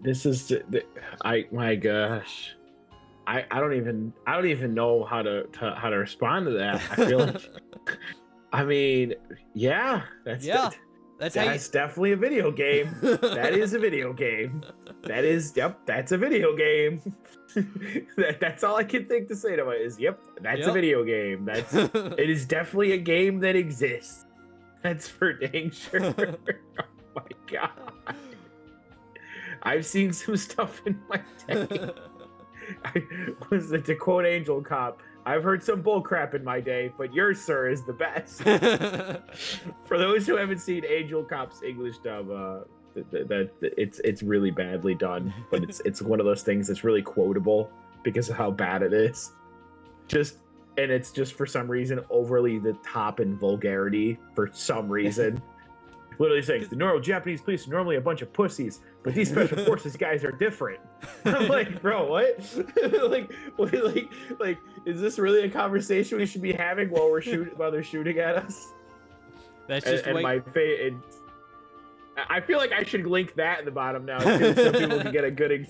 This is my gosh. I don't even know how to respond to that. I feel like I mean, yeah, that's definitely a video game. That is a video game. That's a video game. That's all I can think to say to it is, that's a video game. It is definitely a game that exists. That's for dang sure. Oh my god. I've seen some stuff in my day. To quote Angel Cop, I've heard some bullcrap in my day, but yours, sir, is the best. For those who haven't seen Angel Cop's English dub, it's really badly done, but it's one of those things that's really quotable because of how bad it is. It's just for some reason overly the top in vulgarity for some reason. Literally saying the normal Japanese police are normally a bunch of pussies, but these special forces guys are different. I'm like, bro, what? like, is this really a conversation we should be having while they're shooting at us? That's just I feel like I should link that in the bottom now, too, so people can get a good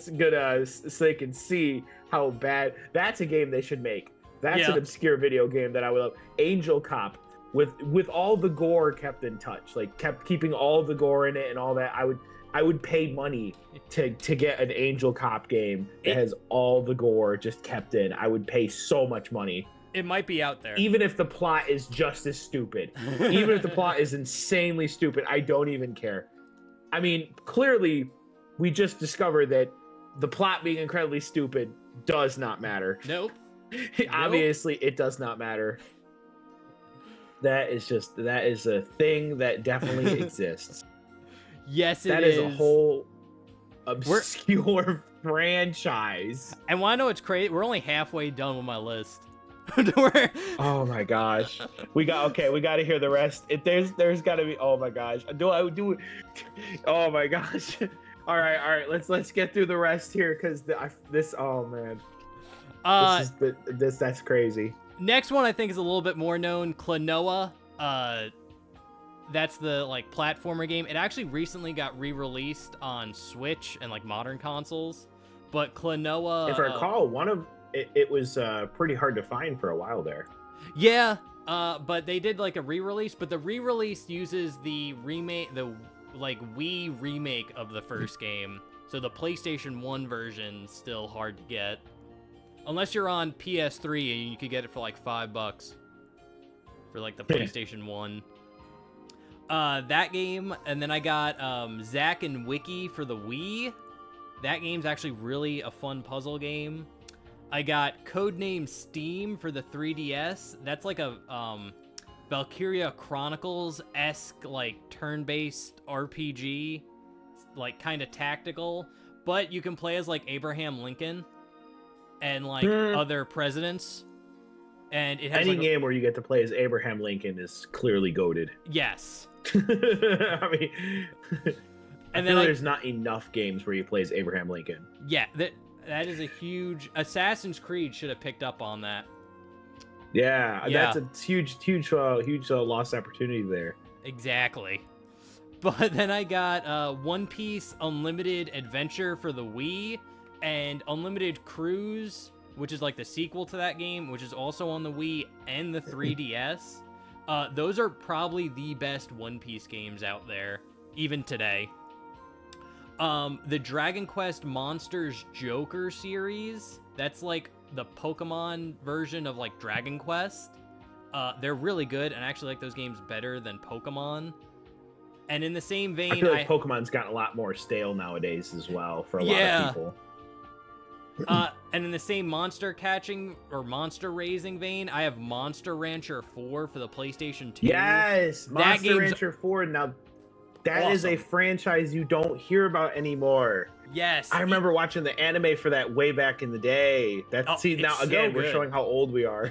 so they can see how bad. That's a game they should make. That's an obscure video game that I would love. Angel Cop. With all the gore kept in touch, keeping all the gore in it and all that, I would pay money to get an Angel Cop game that has all the gore just kept in. I would pay so much money. It might be out there. Even if the plot is just as stupid. Even if the plot is insanely stupid, I don't even care. I mean, clearly, we just discovered that the plot being incredibly stupid does not matter. Nope. Obviously, it does not matter. That is a thing that definitely exists. Yes, that is a whole obscure franchise. And want to know what's crazy? We're only halfway done with my list. Oh my gosh, we got to hear the rest. There's got to be. Oh my gosh, do. Oh my gosh. All right. Let's get through the rest here because this. Oh man. That's crazy. Next one I think is a little bit more known, Klonoa. that's the like platformer game. It actually recently got re-released on Switch and like modern consoles. But Klonoa, if I recall, it was pretty hard to find for a while there. Yeah, but they did like a re-release, but the re-release uses the remake, the like Wii remake of the first game. So the PlayStation 1 version's still hard to get. Unless you're on PS3 and you could get it for like $5 for like the PlayStation 1. That game, and then I got Zack and Wiki for the Wii. That game's actually really a fun puzzle game. I got Codename Steam for the 3DS. That's like a Valkyria Chronicles-esque like turn-based RPG, like kind of tactical, but you can play as like Abraham Lincoln and like other presidents. And it has any like game where you get to play as Abraham Lincoln is clearly goated. Yes. I mean, and then there's not enough games where you play as Abraham Lincoln. Yeah, that is a huge... Assassin's Creed should have picked up on that. Yeah, that's a huge lost opportunity there. Exactly. But then I got One Piece Unlimited Adventure for the Wii and Unlimited Cruise, which is like the sequel to that game, which is also on the Wii and the 3DS. Those are probably the best One Piece games out there, even today. The Dragon Quest Monsters Joker series, that's like the Pokemon version of like Dragon Quest. They're really good, and I actually like those games better than Pokemon. And in the same vein, I feel like Pokemon's gotten a lot more stale nowadays as well for a lot of people. And in the same monster catching or monster raising vein, I have Monster Rancher 4 for the PlayStation 2. Yes, Monster Rancher 4. Now, that is a franchise you don't hear about anymore. Yes. I remember watching the anime for that way back in the day. Now again, we're showing how old we are.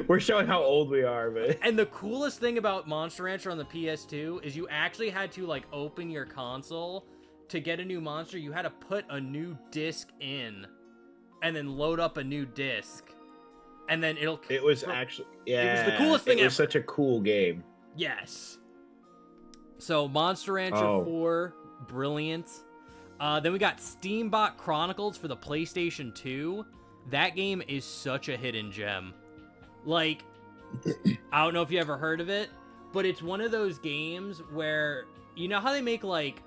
We're showing how old we are, but and the coolest thing about Monster Rancher on the PS2 is you actually had to like open your console to get a new monster. You had to put a new disc in and then load up a new disc. And then it was actually it was the coolest thing ever. It was such a cool game. Yes. So Monster Rancher 4, brilliant. Then we got Steambot Chronicles for the PlayStation 2. That game is such a hidden gem. Like, I don't know if you ever heard of it, but it's one of those games where, you know how they make like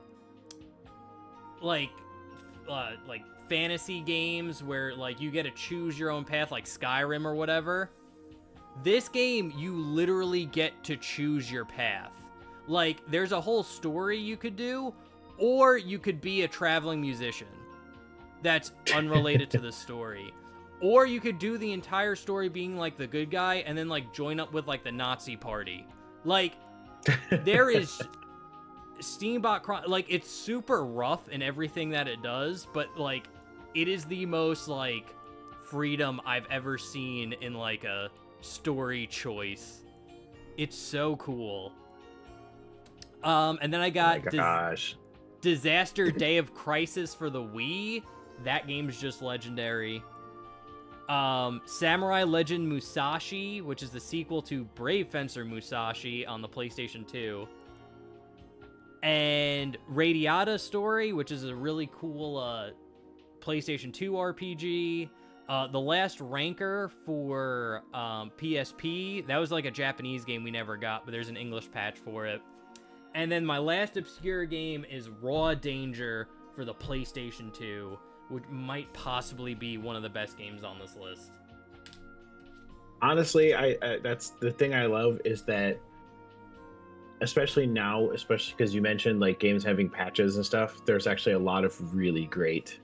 fantasy games where like you get to choose your own path, like Skyrim or whatever? This game, you literally get to choose your path. Like, there's a whole story you could do, or you could be a traveling musician that's unrelated to the story. Or you could do the entire story being, like, the good guy and then, like, join up with, like, the Nazi party. Like, there is... Steambot... Like, it's super rough in everything that it does, but, like, it is the most, like, freedom I've ever seen in, like, a story choice. It's so cool. And then I got Disaster Day of Crisis for the Wii. That game's just legendary. Samurai Legend Musashi, which is the sequel to Brave Fencer Musashi on the PlayStation 2. And Radiata Story, which is a really cool PlayStation 2 RPG. The Last Ranker for PSP. That was like a Japanese game we never got, but there's an English patch for it. And then my last obscure game is Raw Danger for the PlayStation 2, which might possibly be one of the best games on this list. Honestly, I that's the thing I love is that, especially now, especially because you mentioned like games having patches and stuff, there's actually a lot of really great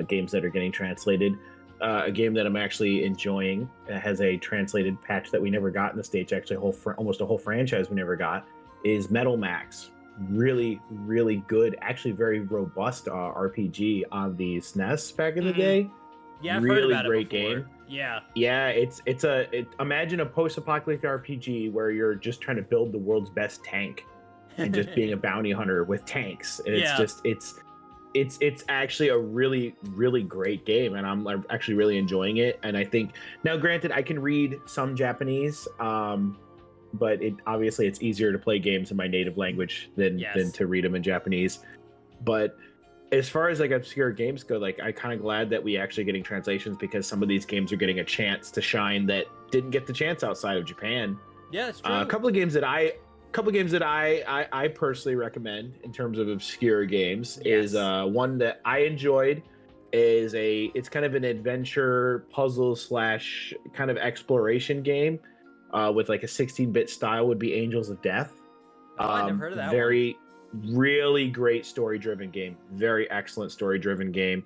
games that are getting translated. A game that I'm actually enjoying has a translated patch that we never got in the States, actually almost a whole franchise we never got, is Metal Max. Really, really good, actually very robust RPG on the SNES back in the day. Yeah, I've really heard about great it before. game. Yeah, Imagine a post-apocalyptic RPG where you're just trying to build the world's best tank and just being a bounty hunter with tanks. And it's actually a really, really great game, and I'm actually really enjoying it. And I think now, granted, I can read some Japanese. but it obviously it's easier to play games in my native language than to read them in Japanese. But as far as like obscure games go, like I'm kind of glad that we actually getting translations, because some of these games are getting a chance to shine that didn't get the chance outside of Japan. Yeah, it's true. A couple of games that I personally recommend in terms of obscure games is one that I enjoyed. It's kind of an adventure puzzle slash kind of exploration game with like a 16-bit style, would be Angels of Death. I never heard of that one. Really great story-driven game. Very excellent story-driven game.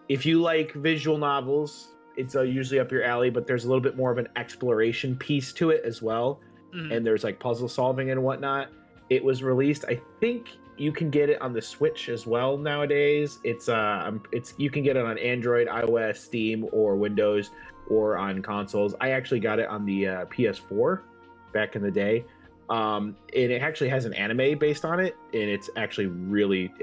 If you like visual novels, it's usually up your alley, but there's a little bit more of an exploration piece to it as well. And there's like puzzle solving and whatnot. It was released, I think you can get it on the Switch as well nowadays. It's you can get it on Android, iOS, Steam, or Windows, or on consoles. I actually got it on the PS4 back in the day. And it actually has an anime based on it, and it's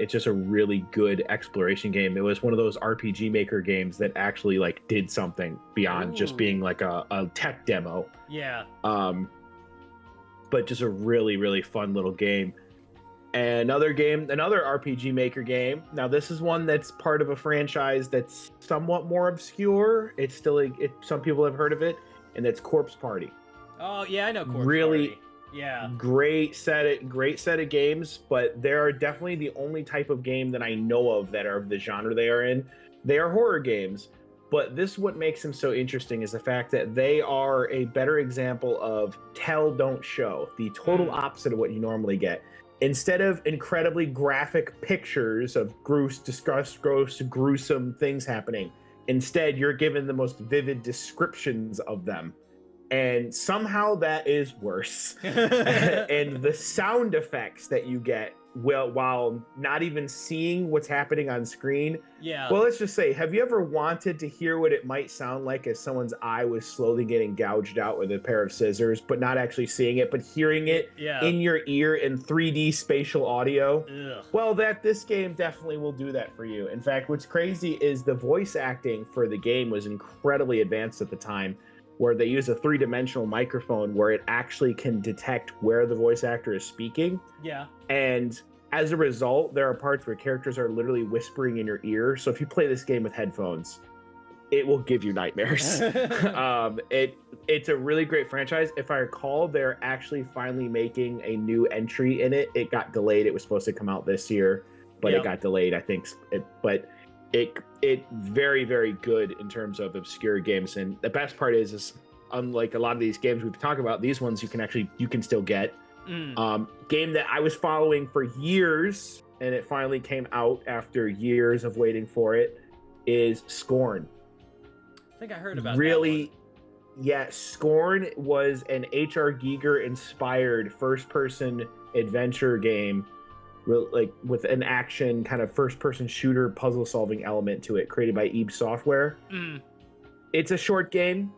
just a really good exploration game. It was one of those RPG Maker games that actually like did something beyond just being like a tech demo. Yeah. But just a really, really fun little game. And another RPG Maker game. Now this is one that's part of a franchise that's somewhat more obscure. It's still some people have heard of it, and that's Corpse Party. Oh yeah, I know Corpse Party. Yeah. Great set of games, but they are definitely the only type of game that I know of that are of the genre they are in. They are horror games, but this what makes them so interesting is the fact that they are a better example of tell, don't show, the total opposite of what you normally get. Instead of incredibly graphic pictures of gross, gruesome things happening, instead you're given the most vivid descriptions of them. And somehow that is worse. And the sound effects that you get while not even seeing what's happening on screen. Yeah. Well, let's just say, have you ever wanted to hear what it might sound like as someone's eye was slowly getting gouged out with a pair of scissors, but not actually seeing it, but hearing it in your ear in 3D spatial audio? Ugh. Well, this game definitely will do that for you. In fact, what's crazy is the voice acting for the game was incredibly advanced at the time, where they use a 3-dimensional microphone where it actually can detect where the voice actor is speaking. Yeah. And as a result, there are parts where characters are literally whispering in your ear. So if you play this game with headphones, it will give you nightmares. It's a really great franchise. If I recall, they're actually finally making a new entry in it. It got delayed. It was supposed to come out this year, but it got delayed, I think. It very, very good in terms of obscure games. And the best part is unlike a lot of these games we've talked about, these ones you can still get. Game that I was following for years, and it finally came out after years of waiting for it, is Scorn. I think I heard about really, that one. Yeah, Scorn was an H.R. Giger inspired first-person adventure game, like with an action kind of first-person shooter puzzle solving element to it, created by Ebe Software. It's a short game.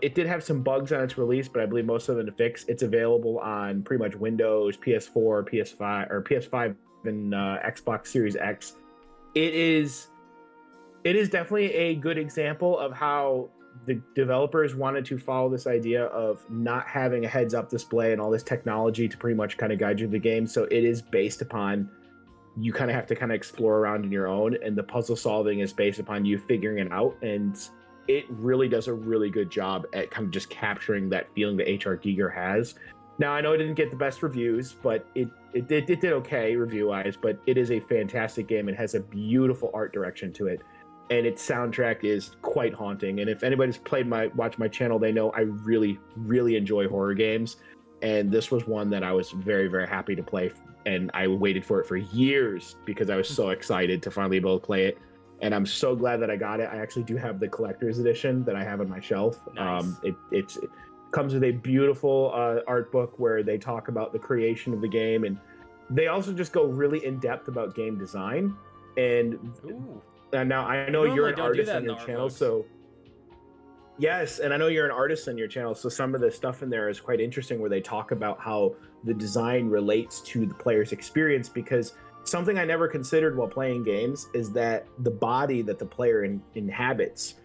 It did have some bugs on its release, but I believe most of them to fix. It's available on pretty much Windows, PS4, PS5, and Xbox Series X. It is definitely a good example of how the developers wanted to follow this idea of not having a heads-up display and all this technology to pretty much kind of guide you through the game. So it is based upon you kind of have to kind of explore around on your own, and the puzzle solving is based upon you figuring it out. And it really does a really good job at kind of just capturing that feeling that H.R. Giger has. Now, I know it didn't get the best reviews, but it did okay review-wise, but it is a fantastic game. It has a beautiful art direction to it, and its soundtrack is quite haunting. And if anybody's watched my channel, they know I really, really enjoy horror games, and this was one that I was very, very happy to play, and I waited for it for years because I was so excited to finally be able to play it. And I'm so glad that I got it. I actually do have the collector's edition that I have on my shelf. Nice. It comes with a beautiful art book where they talk about the creation of the game, and they also just go really in depth about game design. And now I know you're an artist on your channel, so yes, and I know you're an artist on your channel, so some of the stuff in there is quite interesting, where they talk about how the design relates to the player's experience, because something I never considered while playing games is that the body that the player inhabits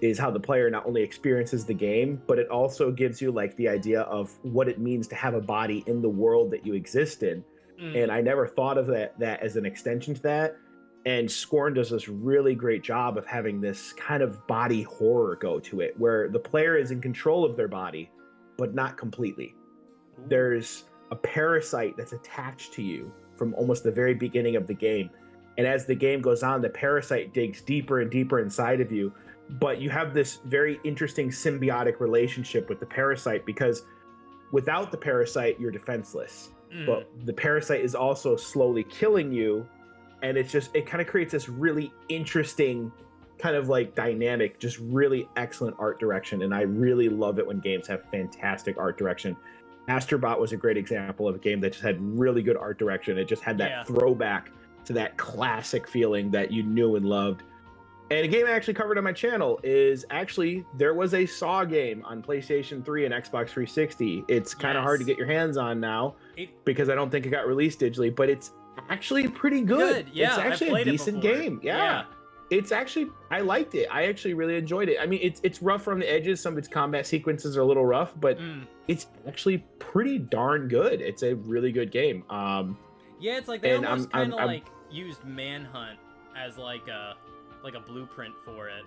is how the player not only experiences the game, but it also gives you like the idea of what it means to have a body in the world that you exist in. And I never thought of that as an extension to that. And Scorn does this really great job of having this kind of body horror go to it, where the player is in control of their body, but not completely. There's a parasite that's attached to you from almost the very beginning of the game. And as the game goes on, the parasite digs deeper and deeper inside of you. But you have this very interesting symbiotic relationship with the parasite, because without the parasite, you're defenseless. But the parasite is also slowly killing you. And it kind of creates this really interesting kind of like dynamic, just really excellent art direction. And I really love it when games have fantastic art direction. Astrobot was a great example of a game that just had really good art direction. It just had that throwback to that classic feeling that you knew and loved. And a game I actually covered on my channel is there was a Saw game on PlayStation 3 and Xbox 360. It's kind of hard to get your hands on now because I don't think it got released digitally, but it's actually pretty good. Yeah, it's actually a decent game. Yeah. It's actually, I liked it. I actually really enjoyed it. I mean, it's rough on the edges. Some of its combat sequences are a little rough, but it's actually pretty darn good. It's a really good game. Yeah, it's like they almost kind of like used Manhunt as like a blueprint for it.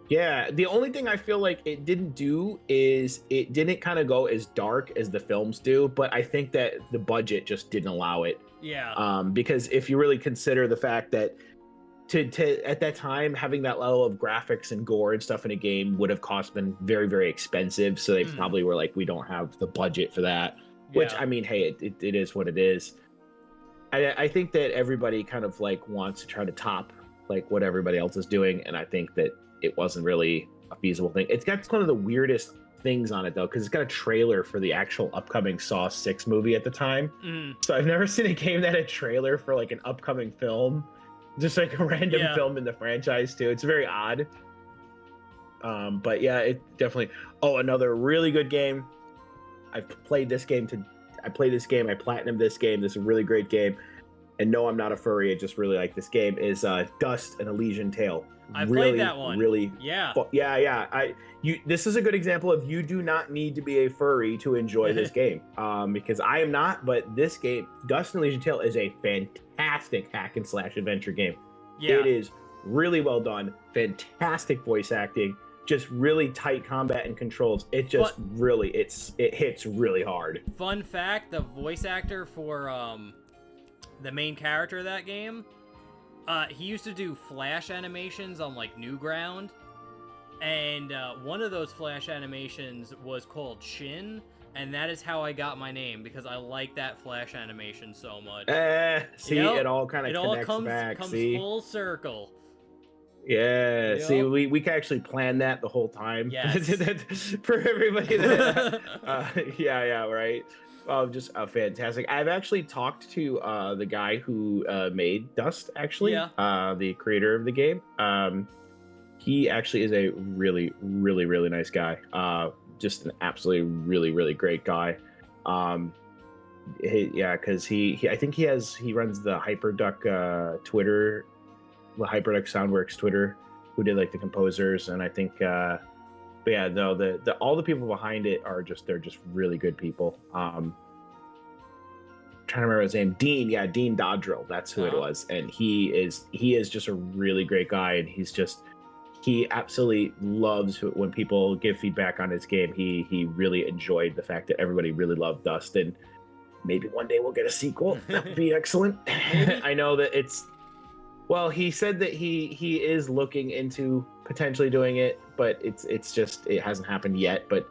Yeah, the only thing I feel like it didn't do is it didn't kind of go as dark as the films do, but I think that the budget just didn't allow it. Yeah. Because if you really consider the fact that to at that time having that level of graphics and gore and stuff in a game would have been very, very expensive, so they probably were like, we don't have the budget for that. Which, I mean, hey, it is what it is. I think that everybody kind of like wants to try to top like what everybody else is doing, and I think that it wasn't really a feasible thing. It's got one of the weirdest things on it though, because it's got a trailer for the actual upcoming Saw 6 movie at the time. So I've never seen a game that had a trailer for like an upcoming film, just like a random film in the franchise too. It's very odd. But yeah, it definitely. Oh, another really good game. I played this game. I platinumed this game. This is a really great game. And no, I'm not a furry. I just really like this game. Is Dust: An Elysian Tale. I played that one. Really, yeah. This is a good example of you do not need to be a furry to enjoy this game. Because I am not, but this game, Dust: An Elysian Tale, is a fantastic hack and slash adventure game. Yeah. It is really well done. Fantastic voice acting. Just really tight combat and controls. It just it hits really hard. Fun fact: the voice actor for the main character of that game, he used to do flash animations on like Newground, and one of those flash animations was called Shin, and that is how I got my name, because I like that flash animation so much. See, it all kind of connects back. Comes see, full circle. Yeah, see, we can actually plan that the whole time. Yes. For everybody that right. Just fantastic. I've actually talked to the guy who made Dust, actually. The creator of the game. He actually is a really, really, really nice guy. Just an absolutely really, really great guy. Because he I think he runs the Hyperduck Twitter, the Hyperduck Soundworks Twitter, who did like the composers, and I think but yeah, no, the all the people behind it are they're just really good people. Trying to remember his name, Dean Dodrill, that's who it was, and he is just a really great guy, and he absolutely loves when people give feedback on his game. He really enjoyed the fact that everybody really loved Dust, and maybe one day we'll get a sequel. That would be excellent. I know that well, he said that he is looking into potentially doing it, but it hasn't happened yet. But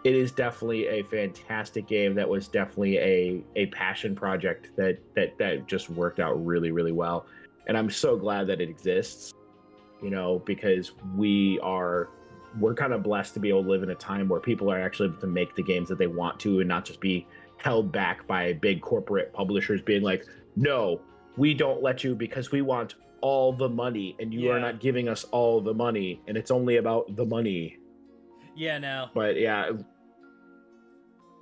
it is definitely a fantastic game. That was definitely a passion project that just worked out really, really well. And I'm so glad that it exists, because we're kind of blessed to be able to live in a time where people are actually able to make the games that they want to, and not just be held back by big corporate publishers being like, no, we don't let you because we want all the money, and you are not giving us all the money, and it's only about the money. Yeah, no. But yeah,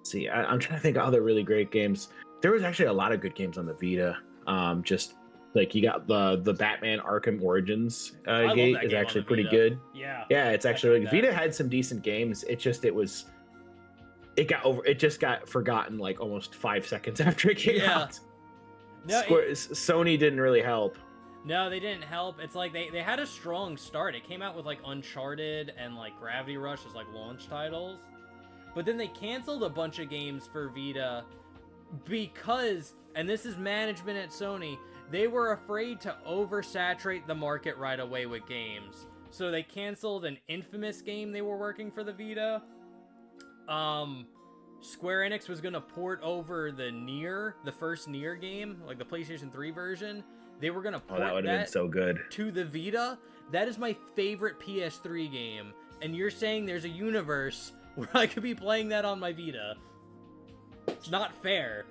see, I'm trying to think of other really great games. There was actually a lot of good games on the Vita. Just Like you got the Batman Arkham Origins I love gate that is game on actually the pretty Vita. good. Yeah. Yeah, it's I actually played like that. Vita had some decent games. It just got forgotten like almost 5 seconds after it came Yeah. out. No, Sony didn't really help. No, they didn't help. It's like they had a strong start. It came out with like Uncharted and like Gravity Rush as like launch titles. But then they canceled a bunch of games for Vita because, and this is management at Sony, they were afraid to oversaturate the market right away with games. So they canceled an Infamous game they were working for the Vita. Square Enix was gonna port over the first Nier game, like the PlayStation 3 version. They were gonna port that would have been so good to the Vita. That is my favorite PS3 game, and you're saying there's a universe where I could be playing that on my Vita? It's not fair.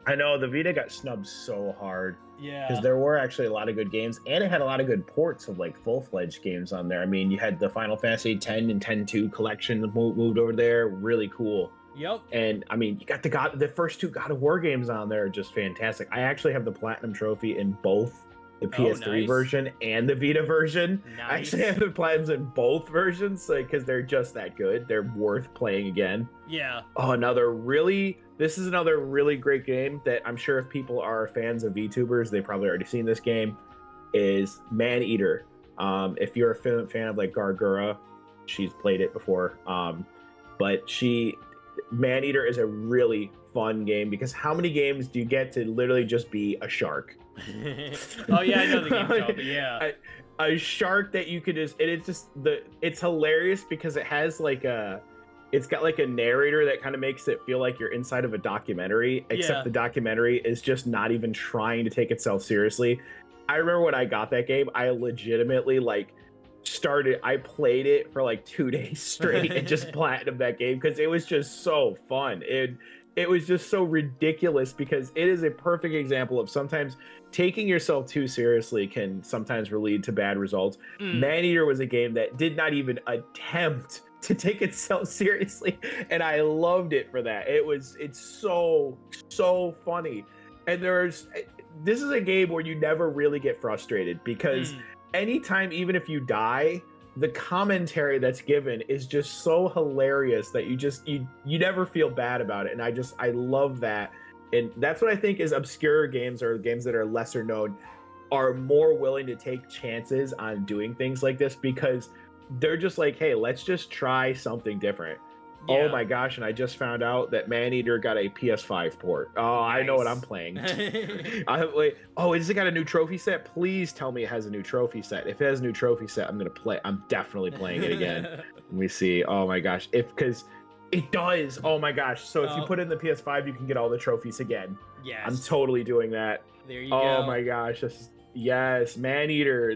I know the Vita got snubbed so hard. Yeah. Because there were actually a lot of good games, and it had a lot of good ports of like full-fledged games on there. I mean, you had the Final Fantasy X and X-2 collection moved over there, really cool. Yep. And I mean, you got the first 2 God of War games on there, are just fantastic. I actually have the Platinum Trophy in both the PS3 version and the Vita version. Nice. I actually have the Platinums in both versions, because they're just that good. They're worth playing again. Yeah. Oh, this is another really great game that I'm sure if people are fans of VTubers, they've probably already seen this game, is Maneater. If you're a fan of like Gargura, she's played it before. But Maneater is a really fun game because how many games do you get to literally just be a shark? Oh yeah, I know the game. Yeah. A shark that you could it's hilarious because it's got like a narrator that kind of makes it feel like you're inside of a documentary, except the documentary is just not even trying to take itself seriously. I remember when I got that game, I legitimately I played it for like 2 days straight and just platinumed that game because it was just so fun. It was just so ridiculous because it is a perfect example of sometimes taking yourself too seriously can sometimes lead to bad results. Maneater was a game that did not even attempt to take itself seriously, and I loved it for that. It's so funny. And this is a game where you never really get frustrated because anytime, even if you die, the commentary that's given is just so hilarious that you never feel bad about it. And I love that. And that's what I think is obscure games or games that are lesser known are more willing to take chances on doing things like this because they're just like, hey, let's just try something different. Yeah. Oh my gosh, and I just found out that Maneater got a PS5 port. Oh, nice. I know what I'm playing. Has it got a new trophy set? Please tell me it has a new trophy set. If it has a new trophy set, I'm definitely playing it again. Let me see. Oh my gosh. Because it does. Oh my gosh. So if you put in the PS5, you can get all the trophies again. Yes. I'm totally doing that. There you go. Oh my gosh. Yes, Maneater.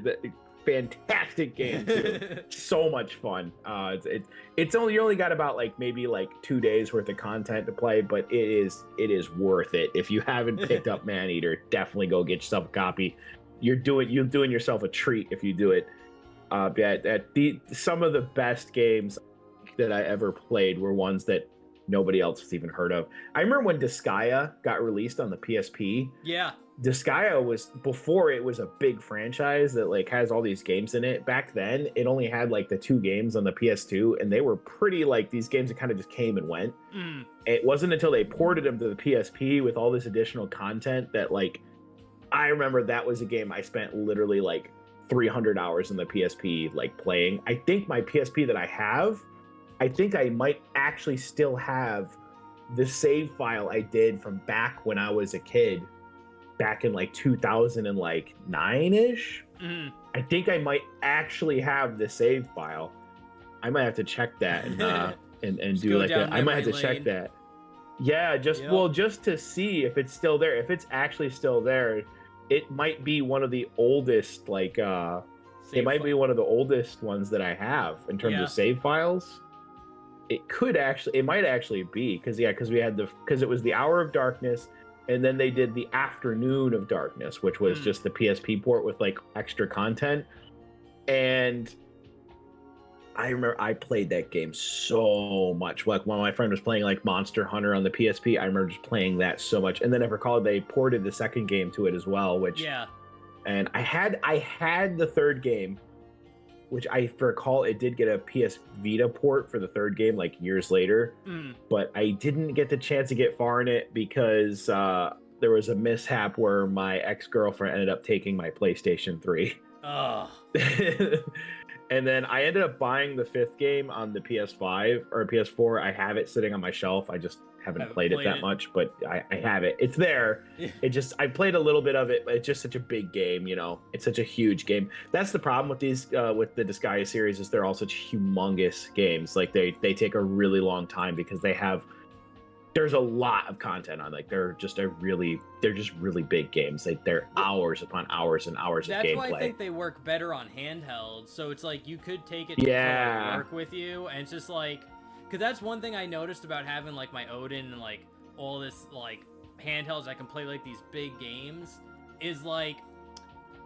Fantastic game too. So much fun. You only got about maybe 2 days worth of content to play, but it is worth it. If you haven't picked up Maneater, definitely go get yourself a copy. You're doing yourself a treat if you do it. Some of the best games that I ever played were ones that nobody else has even heard of. I remember when Disgaea got released on the PSP. Yeah. Disgaea before it was a big franchise that has all these games in it. Back then, it only had the 2 games on the PS2, and they were pretty these games that kind of just came and went. It wasn't until they ported them to the PSP with all this additional content that I remember that was a game I spent literally 300 hours in the PSP playing. I think my PSP that I think I might actually still have the save file I did from back when I was a kid. Back in 2009-ish. I think I might actually have the save file. I might have to check that and do that. I might have to check that. Yeah, just to see if it's still there. If it's actually still there, it might be one of the oldest it might be one of the oldest ones that I have in terms of save files. It might actually be because it was the Hour of Darkness. And then they did the Afternoon of Darkness, which was just the PSP port with extra content. And I remember I played that game so much. Like when my friend was playing like Monster Hunter on the PSP, I remember just playing that so much. And then I recall they ported the second game to it as well, which Yeah. and I had the third game, which I recall it did get a PS Vita port for the third game like years later, but I didn't get the chance to get far in it because there was a mishap where my ex-girlfriend ended up taking my PlayStation 3. Ugh. And then I ended up buying the fifth game on the PS5 or PS4. I have it sitting on my shelf. I just haven't played it that much, but I have it. It's there. It just I played a little bit of it, but it's just such a big game, you know. It's such a huge game. That's the problem with these with the Disgaea series is they're all such humongous games. Like they take a really long time because there's a lot of content on. Like they're just really big games. Like they're hours upon hours and hours of gameplay. That's why I think they work better on handheld. So it's like you could take it to work with you, and it's just like, because that's one thing I noticed about having like my Odin and like all this like handhelds I can play like these big games is like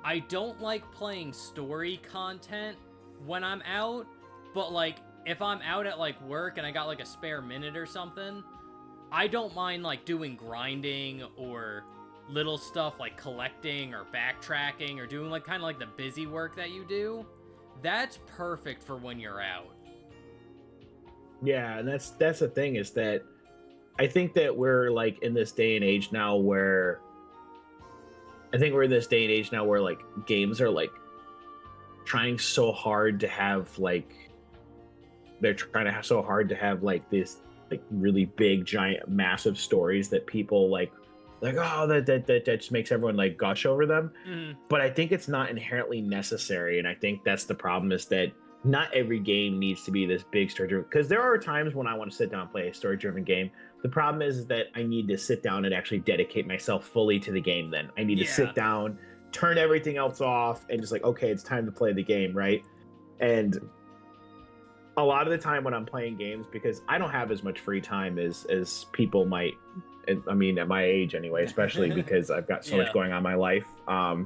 I don't like playing story content when I'm out, but like if I'm out at like work and I got like a spare minute or something, I don't mind like doing grinding or little stuff like collecting or backtracking or doing like kind of like the busy work that you do. That's perfect for when you're out. Yeah, and that's the thing is that I think that we're like in this day and age now where like games are like trying so hard to have like this like really big, giant, massive stories that people like oh that just makes everyone like gush over them. But I think it's not inherently necessary, and I think that's the problem is that not every game needs to be this big story driven, because there are times when I want to sit down and play a story driven game. The problem is that I need to sit down and actually dedicate myself fully to the game. Then I need to sit down, turn everything else off, and just like, okay, it's time to play the game, right? And a lot of the time when I'm playing games, because I don't have as much free time as people might, I mean, at my age anyway, especially because I've got so much going on in my life. I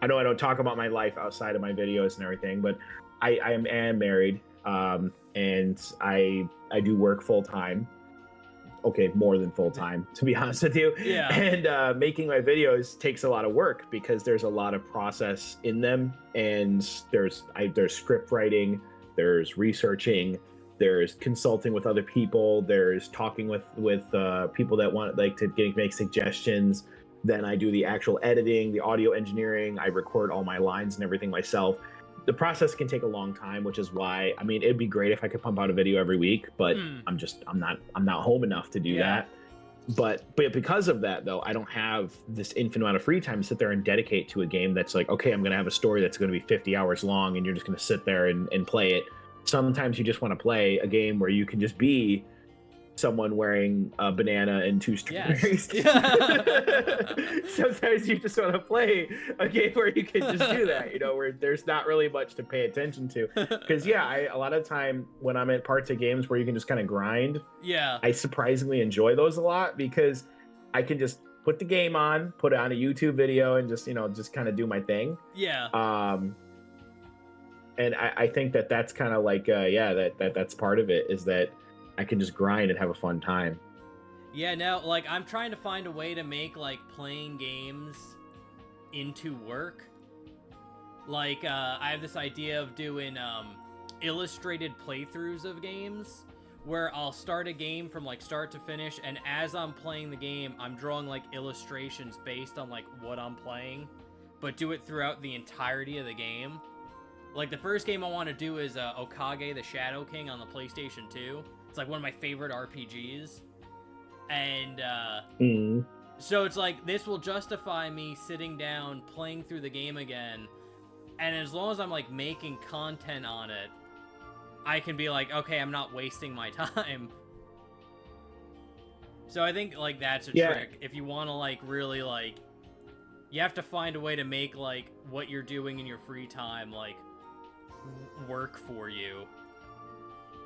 know I don't talk about my life outside of my videos and everything, but I am married, and I do work full time. Okay, more than full time, to be honest with you. Yeah. And making my videos takes a lot of work because there's a lot of process in them, and there's script writing, there's researching, there's consulting with other people, there's talking with people that want like to make suggestions. Then I do the actual editing, the audio engineering. I record all my lines and everything myself. The process can take a long time, which is why, I mean, it'd be great if I could pump out a video every week, but I'm not home enough to do that. But because of that, though, I don't have this infinite amount of free time to sit there and dedicate to a game that's like, okay, I'm going to have a story that's going to be 50 hours long, and you're just going to sit there and play it. Sometimes you just want to play a game where you can just be someone wearing a banana and two strawberries. Yes. Sometimes you just want to play a game where you can just do that, you know, where there's not really much to pay attention to. Because a lot of time when I'm at parts of games where you can just kind of grind, I surprisingly enjoy those a lot because I can just put the game on, put it on a YouTube video, and just kind of do my thing. And I think that's kind of like that's part of it, is that I can just grind and have a fun time. Yeah, now, like, I'm trying to find a way to make, like, playing games into work. Like, I have this idea of doing, illustrated playthroughs of games, where I'll start a game from, like, start to finish, and as I'm playing the game, I'm drawing, like, illustrations based on, like, what I'm playing, but do it throughout the entirety of the game. Like, the first game I want to do is, Okage the Shadow King on the PlayStation 2. It's like one of my favorite RPGs. And so it's like this will justify me sitting down, playing through the game again. And as long as I'm like making content on it, I can be like, okay, I'm not wasting my time. So I think like that's a trick. If you want to like really like, you have to find a way to make like what you're doing in your free time like work for you.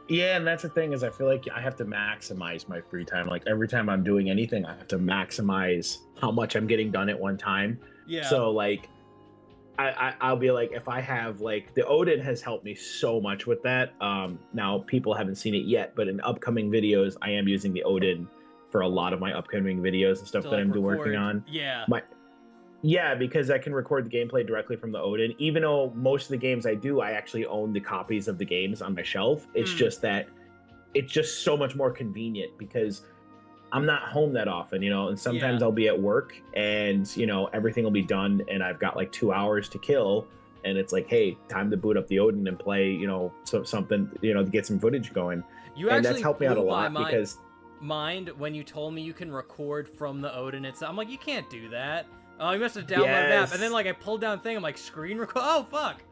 Yeah, and that's the thing is I feel like I have to maximize my free time. Like every time I'm doing anything, I have to maximize how much I'm getting done at one time. Yeah. So like I'll be like, if I have like the Odin has helped me so much with that. Now people haven't seen it yet, but in upcoming videos, I am using the Odin for a lot of my upcoming videos and stuff To that like I'm working record, on. yeah. Yeah, because I can record the gameplay directly from the Odin. Even though most of the games I do, I actually own the copies of the games on my shelf. It's just that it's just so much more convenient because I'm not home that often, and sometimes Yeah. I'll be at work and, everything will be done and I've got like 2 hours to kill. And it's like, hey, time to boot up the Odin and play, something, to get some footage going. You And that's actually helped me out a blew my lot because mind when you told me you can record from the Odin itself. I'm like, you can't do that. Oh, you must have downloaded an app. And then yes. like I pulled down thing, I'm like, screen record. Oh fuck.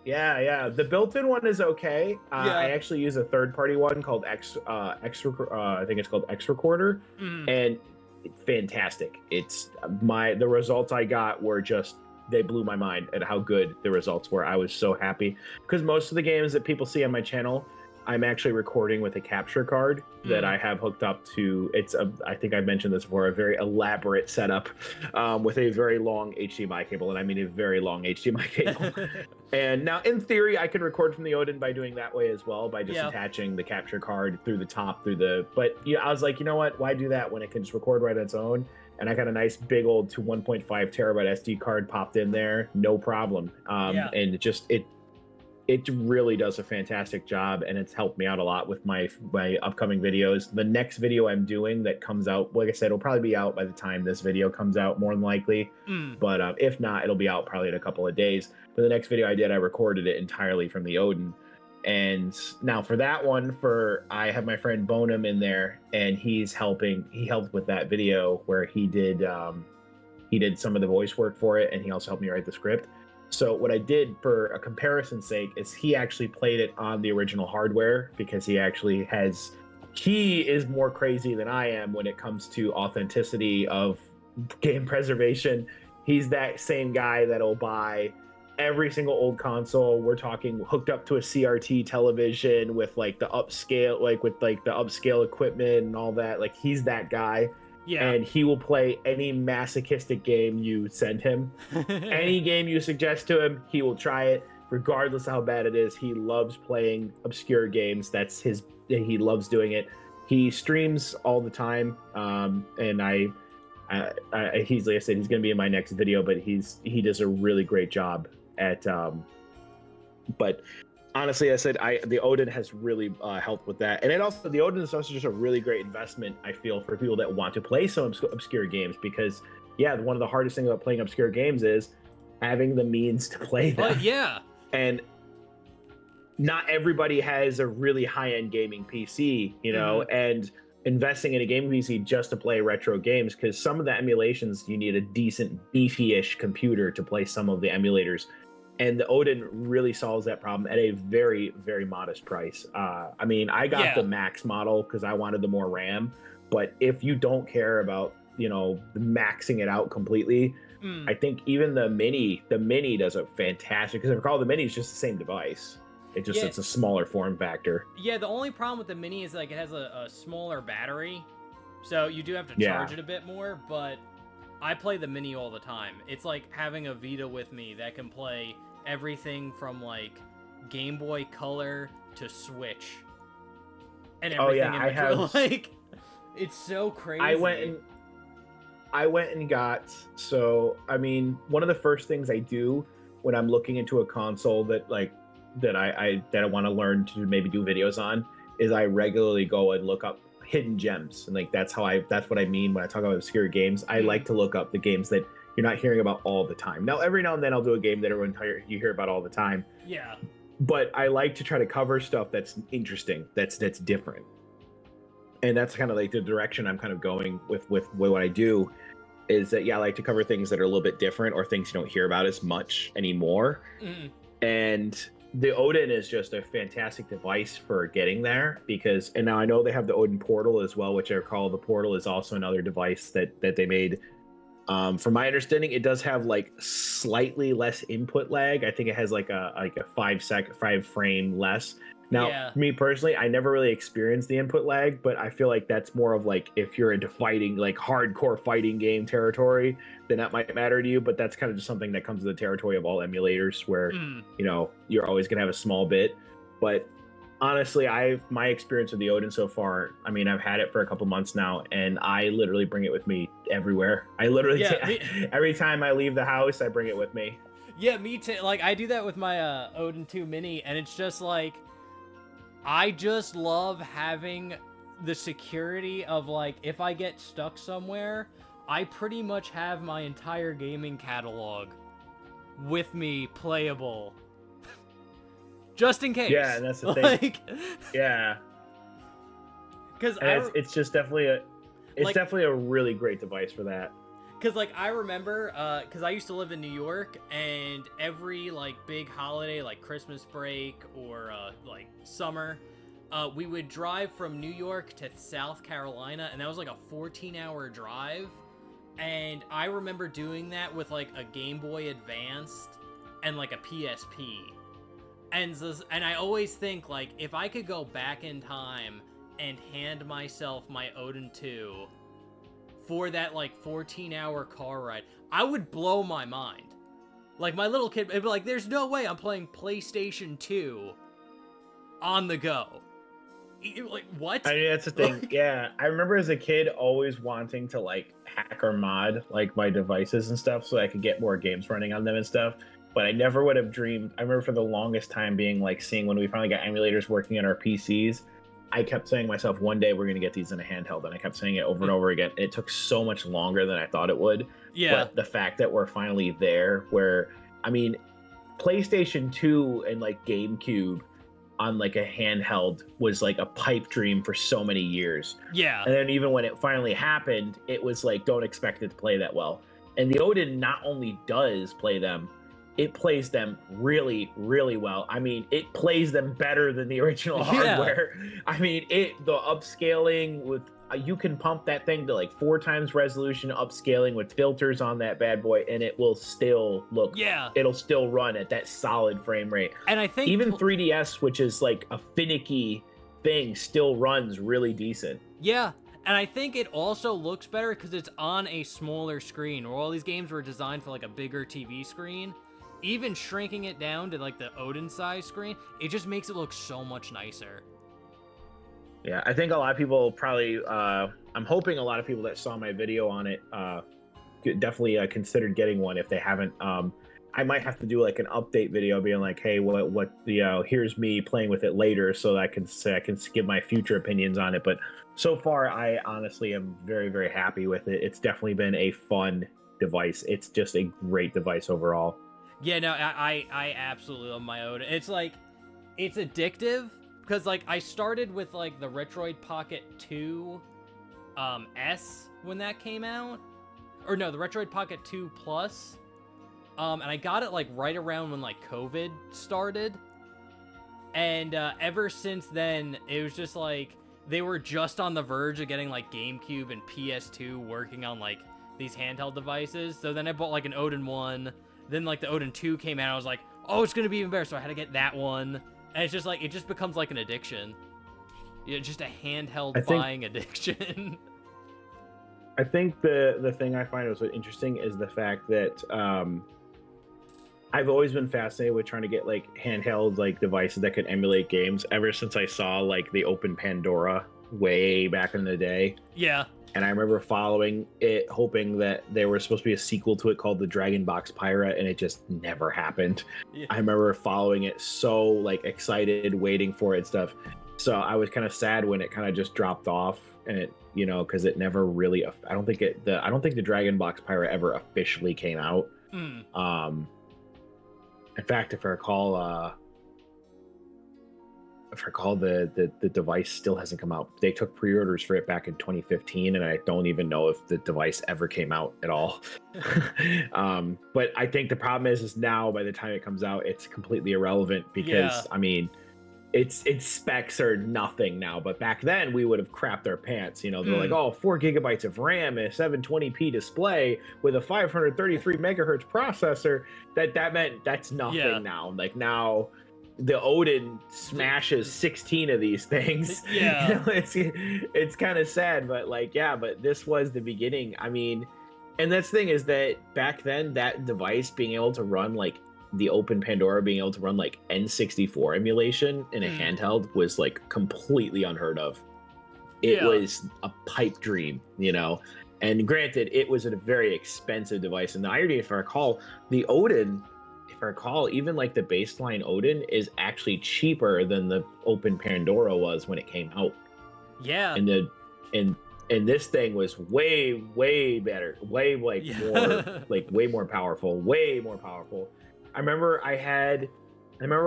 Yeah. The built-in one is okay. Yeah. I actually use a third-party one called I think it's called X Recorder, and it's fantastic. It's the results I got were just they blew my mind at how good the results were. I was so happy because most of the games that people see on my channel, I'm actually recording with a capture card that I have hooked up to. I think I mentioned this before, a very elaborate setup with a very long HDMI cable, and I mean a very long HDMI cable. And now, in theory, I can record from the Odin by doing that way as well, by just attaching the capture card through the top, But I was like, you know what? Why do that when it can just record right on its own? And I got a nice big old 1.5 terabyte SD card popped in there, no problem. And it really does a fantastic job, and it's helped me out a lot with my upcoming videos. The next video I'm doing that comes out, like I said, it'll probably be out by the time this video comes out, more than likely. But if not, it'll be out probably in a couple of days. But the next video I did, I recorded it entirely from the Odin. And now for that one, I have my friend Bonham in there, and he helped with that video where he did some of the voice work for it, and he also helped me write the script. So what I did for a comparison's sake is he actually played it on the original hardware because he is more crazy than I am when it comes to authenticity of game preservation. He's that same guy that'll buy every single old console. We're talking hooked up to a CRT television with like the upscale, equipment and all that. Like he's that guy. Yeah. And he will play any masochistic game you send him. Any game you suggest to him, he will try it, regardless of how bad it is. He loves playing obscure games. He loves doing it. He streams all the time. And he's, like I said, he's going to be in my next video, but he does a really great job at, but honestly, I said the Odin has really helped with that, and the Odin is also just a really great investment. I feel for people that want to play some obscure games because one of the hardest things about playing obscure games is having the means to play them. And not everybody has a really high-end gaming PC, and investing in a gaming PC just to play retro games, because some of the emulations you need a decent beefy-ish computer to play some of the emulators. And the Odin really solves that problem at a very, very modest price. I got the max model because I wanted the more RAM. But if you don't care about, maxing it out completely, I think even the Mini does a fantastic. Because I recall the Mini is just the same device. It's a smaller form factor. Yeah, the only problem with the Mini is like it has a smaller battery, so you do have to charge it a bit more. But I play the Mini all the time. It's like having a Vita with me that can play everything from like Game Boy Color to Switch and everything in between. Like, it's so crazy. I went and got, one of the first things I do when I'm looking into a console that I want to learn to maybe do videos on is I regularly go and look up hidden gems. And that's what I mean when I talk about obscure games. I like to look up the games that you're not hearing about all the time. Now, every now and then I'll do a game that you hear about all the time. Yeah. But I like to try to cover stuff that's interesting, that's different. And that's kind of like the direction I'm kind of going with what I do, is that, I like to cover things that are a little bit different or things you don't hear about as much anymore. And the Odin is just a fantastic device for getting there and now I know they have the Odin Portal as well, which I recall the Portal is also another device that they made. From my understanding, it does have like slightly less input lag. I think it has like a 5 frame less. Now, Yeah. me personally, I never really experienced the input lag, but I feel like that's more of like if you're into fighting, like hardcore fighting game territory, then that might matter to you. But that's kind of just something that comes to the territory of all emulators where, you're always going to have a small bit. But honestly, my experience with the Odin so far, I mean, I've had it for a couple months now, and I literally bring it with me everywhere. I literally, every time I leave the house, I bring it with me. Yeah, me too. Like, I do that with my Odin 2 Mini, and it's just like, I just love having the security of, like, if I get stuck somewhere, I pretty much have my entire gaming catalog with me playable. Just in case. Yeah, and that's the thing. Like, yeah. Because it's just definitely definitely a really great device for that. Because, like, I remember, because I used to live in New York, and every, like, big holiday, like Christmas break or, like, summer, we would drive from New York to South Carolina, and that was, like, a 14-hour drive, and I remember doing that with, like, a Game Boy Advanced and, like, a PSP. And I always think, like, if I could go back in time and hand myself my Odin 2... for that, like, 14-hour car ride, I would blow my mind. Like, my little kid would be like, there's no way I'm playing PlayStation 2 on the go. Like, what? I mean, that's the thing. Like, yeah, I remember as a kid always wanting to, like, hack or mod, like, my devices and stuff so I could get more games running on them and stuff. But I never would have dreamed. I remember for the longest time being, like, seeing when we finally got emulators working on our PCs, I kept saying to myself, one day we're going to get these in a handheld. And I kept saying it over and over again. It took so much longer than I thought it would. Yeah. But the fact that we're finally there where, I mean, PlayStation 2 and, like, GameCube on, like, a handheld was, like, a pipe dream for so many years. Yeah. And then even when it finally happened, it was like, don't expect it to play that well. And the Odin not only does play them, it plays them really, really well. I mean, it plays them better than the original hardware. I mean, the upscaling with, you can pump that thing to like 4 times resolution upscaling with filters on that bad boy, and it will still look, it'll still run at that solid frame rate. And I think even 3DS, which is like a finicky thing, still runs really decent. Yeah. And I think it also looks better because it's on a smaller screen, where all these games were designed for like a bigger TV screen. Even shrinking it down to like the Odin size screen, it just makes it look so much nicer. Yeah, I think a lot of people probably, I'm hoping a lot of people that saw my video on it definitely considered getting one if they haven't. I might have to do like an update video being like, hey, what here's me playing with it later so that I can give my future opinions on it. But so far, I honestly am very, very happy with it. It's definitely been a fun device. It's just a great device overall. Yeah, no, I absolutely love my Odin. It's like, it's addictive because like I started with like the Retroid Pocket 2 S when that came out, or no, the Retroid Pocket 2 Plus, and I got it like right around when like COVID started, and ever since then it was just like they were just on the verge of getting like GameCube and PS2 working on like these handheld devices. So then I bought like an Odin 1. Then, like, the Odin 2 came out, I was like, oh, it's gonna be even better, so I had to get that one. And it's just, like, it just becomes, like, an addiction. Yeah, just a handheld buying addiction. I think the thing I find was interesting is the fact that I've always been fascinated with trying to get, like, handheld, like, devices that could emulate games ever since I saw, like, the Open Pandora way back in the day. Yeah. And I remember following it, hoping that there was supposed to be a sequel to it called the Dragon Box Pirate, and it just never happened. Yeah. I remember following it so like excited, waiting for it and stuff. So I was kind of sad when it kind of just dropped off, and it, because it never really. I don't think the Dragon Box Pirate ever officially came out. In fact, if I recall, the device still hasn't come out. They took pre-orders for it back in 2015, and I don't even know if the device ever came out at all. But I think the problem is now by the time it comes out, it's completely irrelevant because I mean, its specs are nothing now. But back then we would have crapped our pants. They're like, oh, 4 gigabytes of RAM and a 720p display with a 533 megahertz processor. That meant that's nothing now. Like now, the Odin smashes 16 of these things. Yeah. You know, it's kind of sad, but like, yeah, but this was the beginning. I mean, and that's the thing is that back then, that device being able to run like the Open Pandora being able to run like N64 emulation in a handheld was like completely unheard of. It was a pipe dream, you know. And granted, it was a very expensive device. And the irony, if I recall, the Odin, if I recall, even like the baseline Odin is actually cheaper than the Open Pandora was when it came out. Yeah. And this thing was way better, way like more like way more powerful. I remember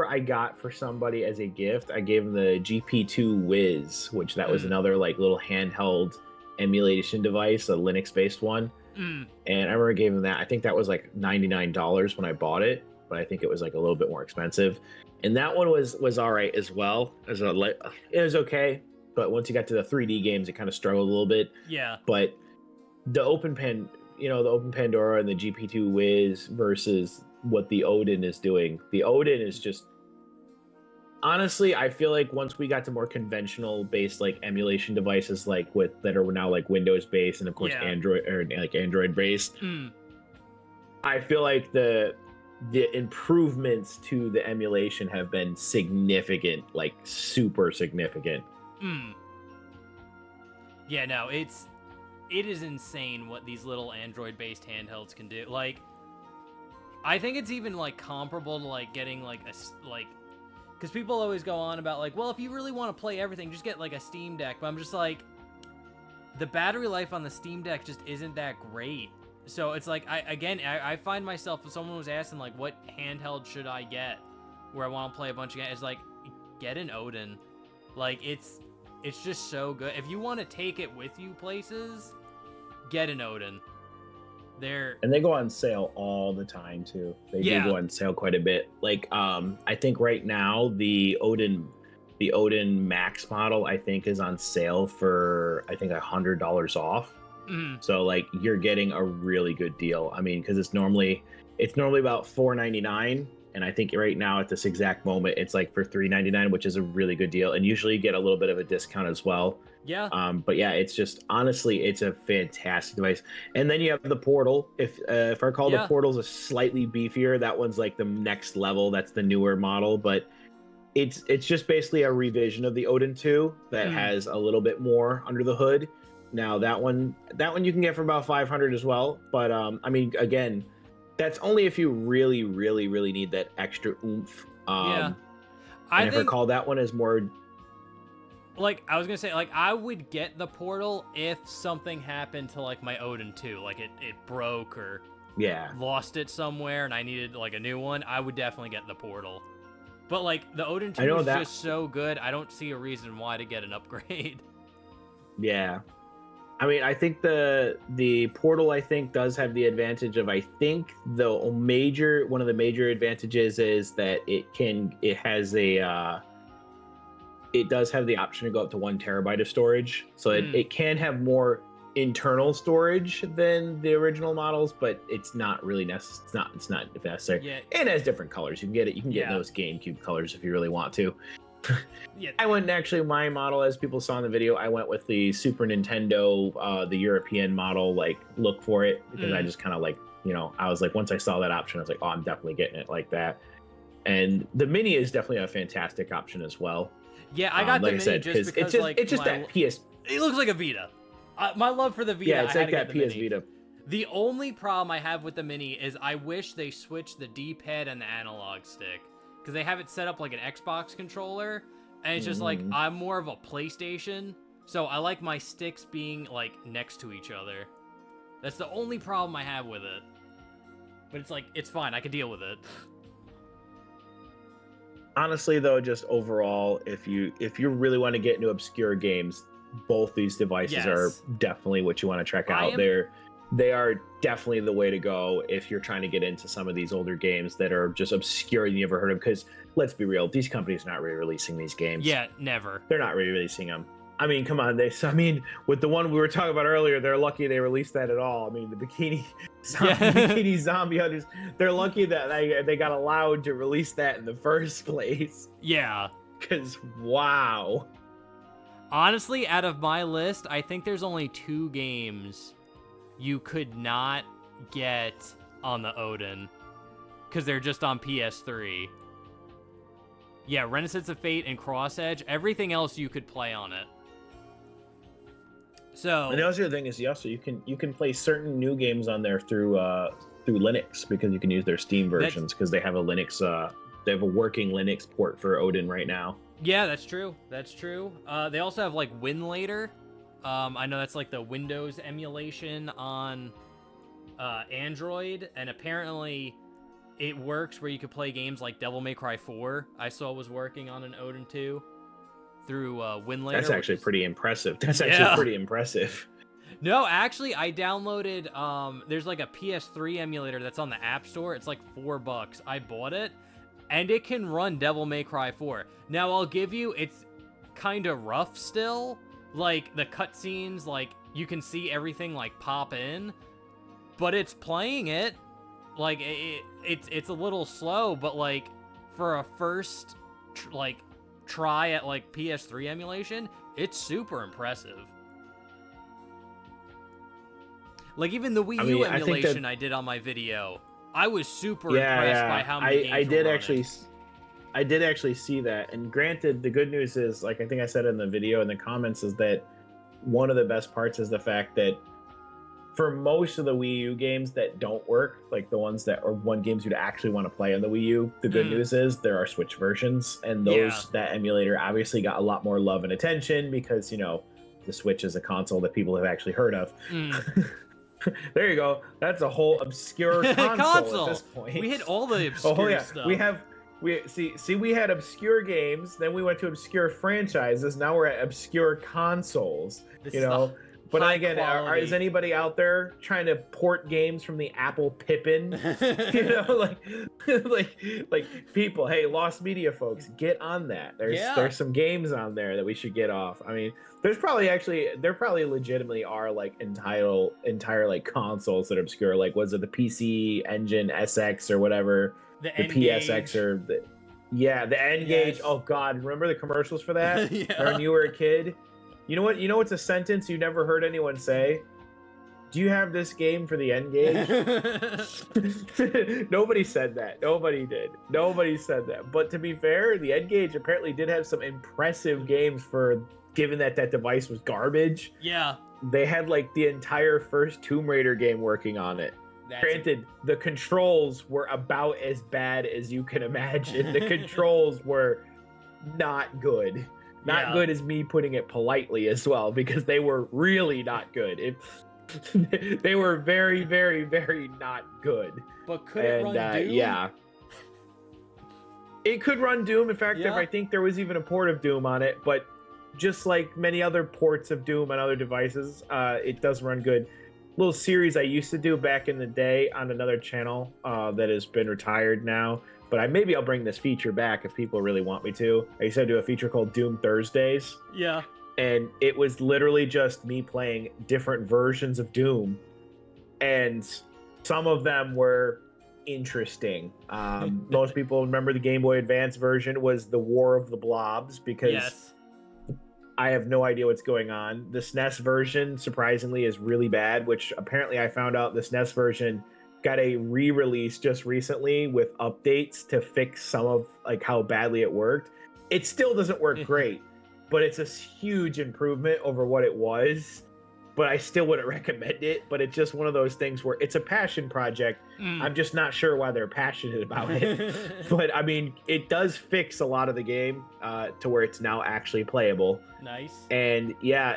I got for somebody as a gift, I gave them the GP2 Wiz, which that was another like little handheld emulation device, a Linux based one. And I remember I gave them that. I think that was like $99 when I bought it, but I think it was like a little bit more expensive. And that one was all right as well. It was okay, but once you got to the 3D games, it kind of struggled a little bit. Yeah. But the Open Pandora and the GP2 Wiz versus what the Odin is doing. The Odin is just, honestly, I feel like once we got to more conventional based like emulation devices like that are now like Windows based and of course Android or like Android based, I feel like the improvements to the emulation have been significant, like super significant. Yeah, no, it is insane what these little Android based handhelds can do. Like, I think it's even like comparable to like getting like because people always go on about like, well, if you really want to play everything, just get like a Steam Deck. But I'm just like, the battery life on the Steam Deck just isn't that great. So it's like, I find myself, if someone was asking like, what handheld should I get where I want to play a bunch of games, it's like, get an Odin. Like, it's just so good. If you want to take it with you places, get an Odin. And they go on sale all the time too. They do go on sale quite a bit. Like I think right now the Odin Max model I think is on sale for I think $100 off. So like you're getting a really good deal. I mean, because it's normally about $4.99, and I think right now at this exact moment it's like for $3.99, which is a really good deal. And usually you get a little bit of a discount as well. Yeah. But yeah, it's just honestly, it's a fantastic device. And then you have the Portal. If I recall, the Portal's a slightly beefier. That one's like the next level. That's the newer model, but it's just basically a revision of the Odin 2 that has a little bit more under the hood. Now that one you can get for about $500 as well. But I mean, again, that's only if you really, really, really need that extra oomph. I recall that one is more. Like, I was gonna say, like, I would get the Portal if something happened to, like, my Odin 2. Like, it broke or lost it somewhere and I needed, like, a new one. I would definitely get the Portal. But, like, the Odin 2 is just so good, I don't see a reason why to get an upgrade. Yeah. I mean, I think the Portal, I think, does have the advantage of, I think, one of the major advantages is that it does have the option to go up to 1 terabyte of storage. So it can have more internal storage than the original models, but it's not really necessary. It's not necessary. Yeah. And it has different colors. You can get those GameCube colors if you really want to. I went actually, my model, as people saw in the video, I went with the Super Nintendo, the European model, like look for it, because I just kind of like, you know, I was like, once I saw that option, I was like, oh, I'm definitely getting it like that. And the Mini is definitely a fantastic option as well. Yeah, I got the Mini just because it's just that PS. It looks like a Vita. My love for the Vita. Yeah, it's like that PS Vita. The only problem I have with the Mini is I wish they switched the D-pad and the analog stick, because they have it set up like an Xbox controller, and it's just like, I'm more of a PlayStation, so I like my sticks being like next to each other. That's the only problem I have with it. But it's like, it's fine, I can deal with it. Honestly though, just overall, if you really want to get into obscure games, both these devices are definitely what you want to check out. They are definitely the way to go if you're trying to get into some of these older games that are just obscure and you never heard of. Because let's be real, these companies are not really releasing these games. Yeah, never. They're not really releasing them. I mean, come on. With the one we were talking about earlier, they're lucky they released that at all. I mean, the Bikini Zombie Hunters. They're lucky that they got allowed to release that in the first place. Yeah. Because, wow. Honestly, out of my list, I think there's only 2 games you could not get on the Odin. Because they're just on PS3. Yeah, Renaissance of Fate and Cross Edge. Everything else you could play on it. So, and the other thing is, you can play certain new games on there through Linux, because you can use their Steam versions, because they have a Linux they have a working Linux port for Odin right now. Yeah, that's true. That's true. They also have like Winlater. I know that's like the Windows emulation on Android, and apparently it works where you could play games like Devil May Cry 4. I saw was working on an Odin 2 through Winlater. That's actually pretty impressive. That's actually pretty impressive. No, actually, I downloaded. There's like a PS3 emulator that's on the App Store. It's like $4. I bought it, and it can run Devil May Cry 4. Now, I'll give you, it's kind of rough still. Like the cutscenes, like you can see everything like pop in, but it's playing it. Like it's a little slow, but like for a first try at like PS3 emulation, it's super impressive. Like even the Wii U emulation I did on my video, I was super impressed by how many games I did actually see that. And granted, the good news is, like I think I said in the video in the comments, is that one of the best parts is the fact that for most of the Wii U games that don't work, like the ones that are games you'd actually want to play on the Wii U, the good news is there are Switch versions, and that emulator obviously got a lot more love and attention because, you know, the Switch is a console that people have actually heard of. There you go. That's a whole obscure console at this point. We hit all the obscure stuff. We had obscure games, then we went to obscure franchises, now we're at obscure consoles. But again, is anybody out there trying to port games from the Apple Pippin? like people, hey, Lost Media folks, get on that. There's some games on there that we should get off. I mean, there probably legitimately are like entire like consoles that are obscure. Like, was it the PC Engine SX or whatever? The PSX or the N-Gage. Yes. Oh God, remember the commercials for that? When you were a kid? You know what? You know what's a sentence you never heard anyone say? Do you have this game for the N-Gage? Nobody said that. Nobody did. Nobody said that. But to be fair, the N-Gage apparently did have some impressive games for, given that device was garbage. Yeah. They had like the entire first Tomb Raider game working on it. Granted, the controls were about as bad as you can imagine. The controls were not good. Not good as me putting it politely as well, because they were really not good. They were very, very, very not good. But could it run Doom? Yeah. It could run Doom. In fact, I think there was even a port of Doom on it. But just like many other ports of Doom on other devices, it does run good. Little series I used to do back in the day on another channel that has been retired now. But maybe I'll bring this feature back if people really want me to. I used to do a feature called Doom Thursdays. Yeah. And it was literally just me playing different versions of Doom. And some of them were interesting. Most people remember the Game Boy Advance version was the War of the Blobs, because I have no idea what's going on. The SNES version, surprisingly, is really bad, which apparently I found out the SNES version got a re-release just recently with updates to fix some of like how badly it worked. It still doesn't work great, but it's a huge improvement over what it was. But I still wouldn't recommend it. But it's just one of those things where it's a passion project. I'm just not sure why they're passionate about it. But I mean, it does fix a lot of the game to where it's now actually playable. Nice. And yeah,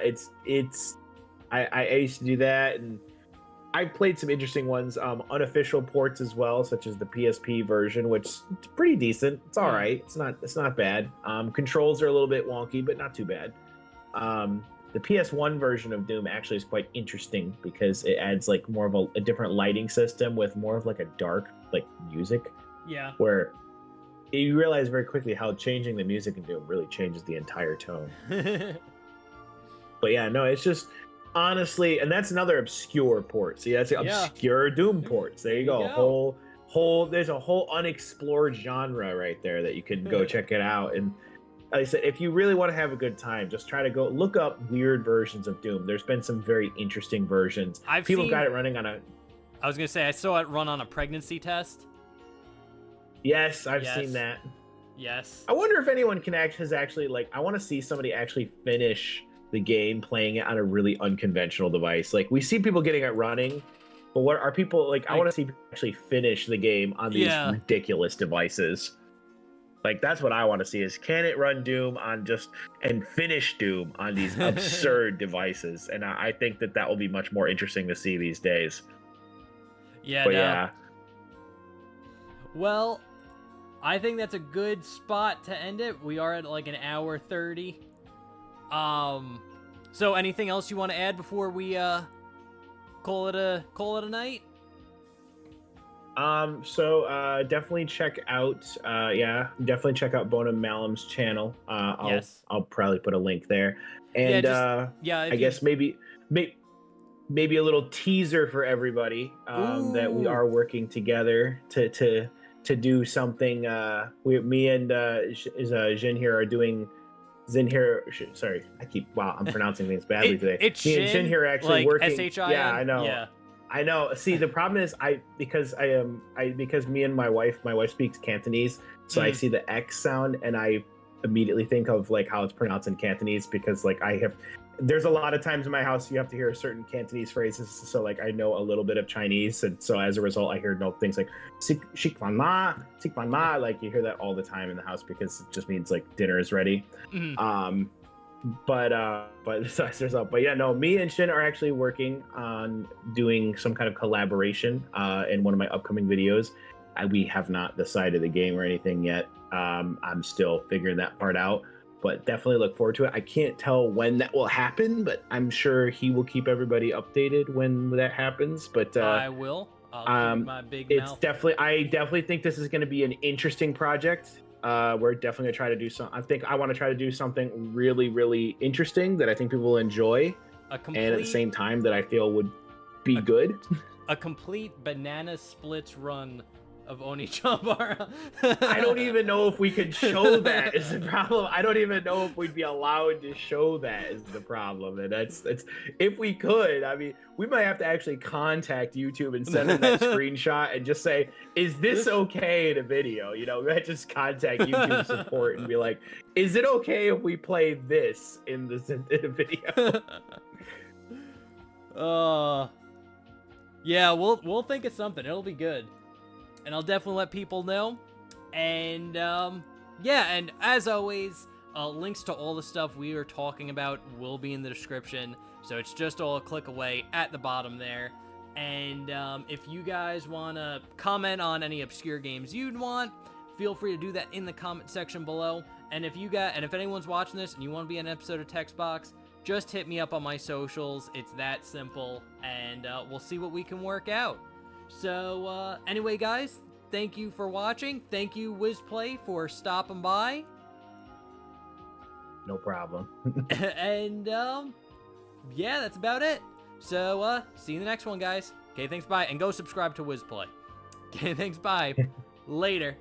I used to do that, and I've played some interesting ones, unofficial ports as well, such as the PSP version, which is pretty decent. It's all right. It's not bad. Controls are a little bit wonky, but not too bad. The PS1 version of Doom actually is quite interesting because it adds like more of a different lighting system with more of like a dark like music. Yeah. Where you realize very quickly how changing the music in Doom really changes the entire tone. But yeah, no, it's just honestly, and that's another obscure port. See, that's obscure Doom ports. There you go. There's a whole unexplored genre right there that you can go check it out. And like I said, if you really want to have a good time, just try to go look up weird versions of Doom. There's been some very interesting versions. People got it running on a. I was gonna say I saw it run on a pregnancy test. Yes, I've seen that. Yes. I wonder if anyone has actually like. I want to see somebody actually finish the game playing it on a really unconventional device. Like we see people getting it running, but what are people like? I want to see people actually finish the game on these ridiculous devices. Like that's what I want to see is can it run Doom on and finish Doom on these absurd devices? And I think that will be much more interesting to see these days. Yeah. Yeah. Well, I think that's a good spot to end it. We are at like an hour 30. So anything else you want to add before we call it a night? Definitely check out Bonham Malum's channel. I'll probably put a link there. And I guess maybe a little teaser for everybody that we are working together to do something. Me and Jin here are doing. Sorry, I'm pronouncing things badly today. It's me and Jin here are actually working. SHIN? Yeah, I know. Yeah. I know. See, the problem is because me and my wife speaks Cantonese, so I see the X sound and I immediately think of like how it's pronounced in Cantonese because like there's a lot of times in my house you have to hear certain Cantonese phrases, so like I know a little bit of Chinese, and so as a result I hear things like "Xik fan ma," like you hear that all the time in the house because it just means like dinner is ready. But yeah, no, me and Shin are actually working on doing some kind of collaboration in one of my upcoming videos. We have not decided the game or anything yet. I'm still figuring that part out, but definitely look forward to it. I can't tell when that will happen, but I'm sure he will keep everybody updated when that happens. But I will. I'll keep my big mouth. I definitely think this is going to be an interesting project. We're definitely gonna try to do I want to try to do something really, really interesting that I think people will enjoy, and at the same time that I feel would be good. A complete banana splits run of Onichanbara. I don't even know if we could show that is the problem. I don't even know if we'd be allowed to show that is the problem. And that's if we could, I mean, we might have to actually contact YouTube and send them that screenshot and just say, is this okay in a video? You know, we might just contact YouTube support and be like, is it okay if we play this in a video? Yeah, we'll think of something. It'll be good. And I'll definitely let people know. And, and as always, links to all the stuff we are talking about will be in the description. So it's just all a click away at the bottom there. And if you guys want to comment on any obscure games you'd want, feel free to do that in the comment section below. And if anyone's watching this and you want to be in an episode of TextBox, just hit me up on my socials. It's that simple. And we'll see what we can work out. So, anyway, guys, thank you for watching. Thank you, Wisplay, for stopping by. No problem. And, that's about it. So, see you in the next one, guys. Okay, thanks, bye. And go subscribe to Wisplay. Okay, thanks, bye. Later.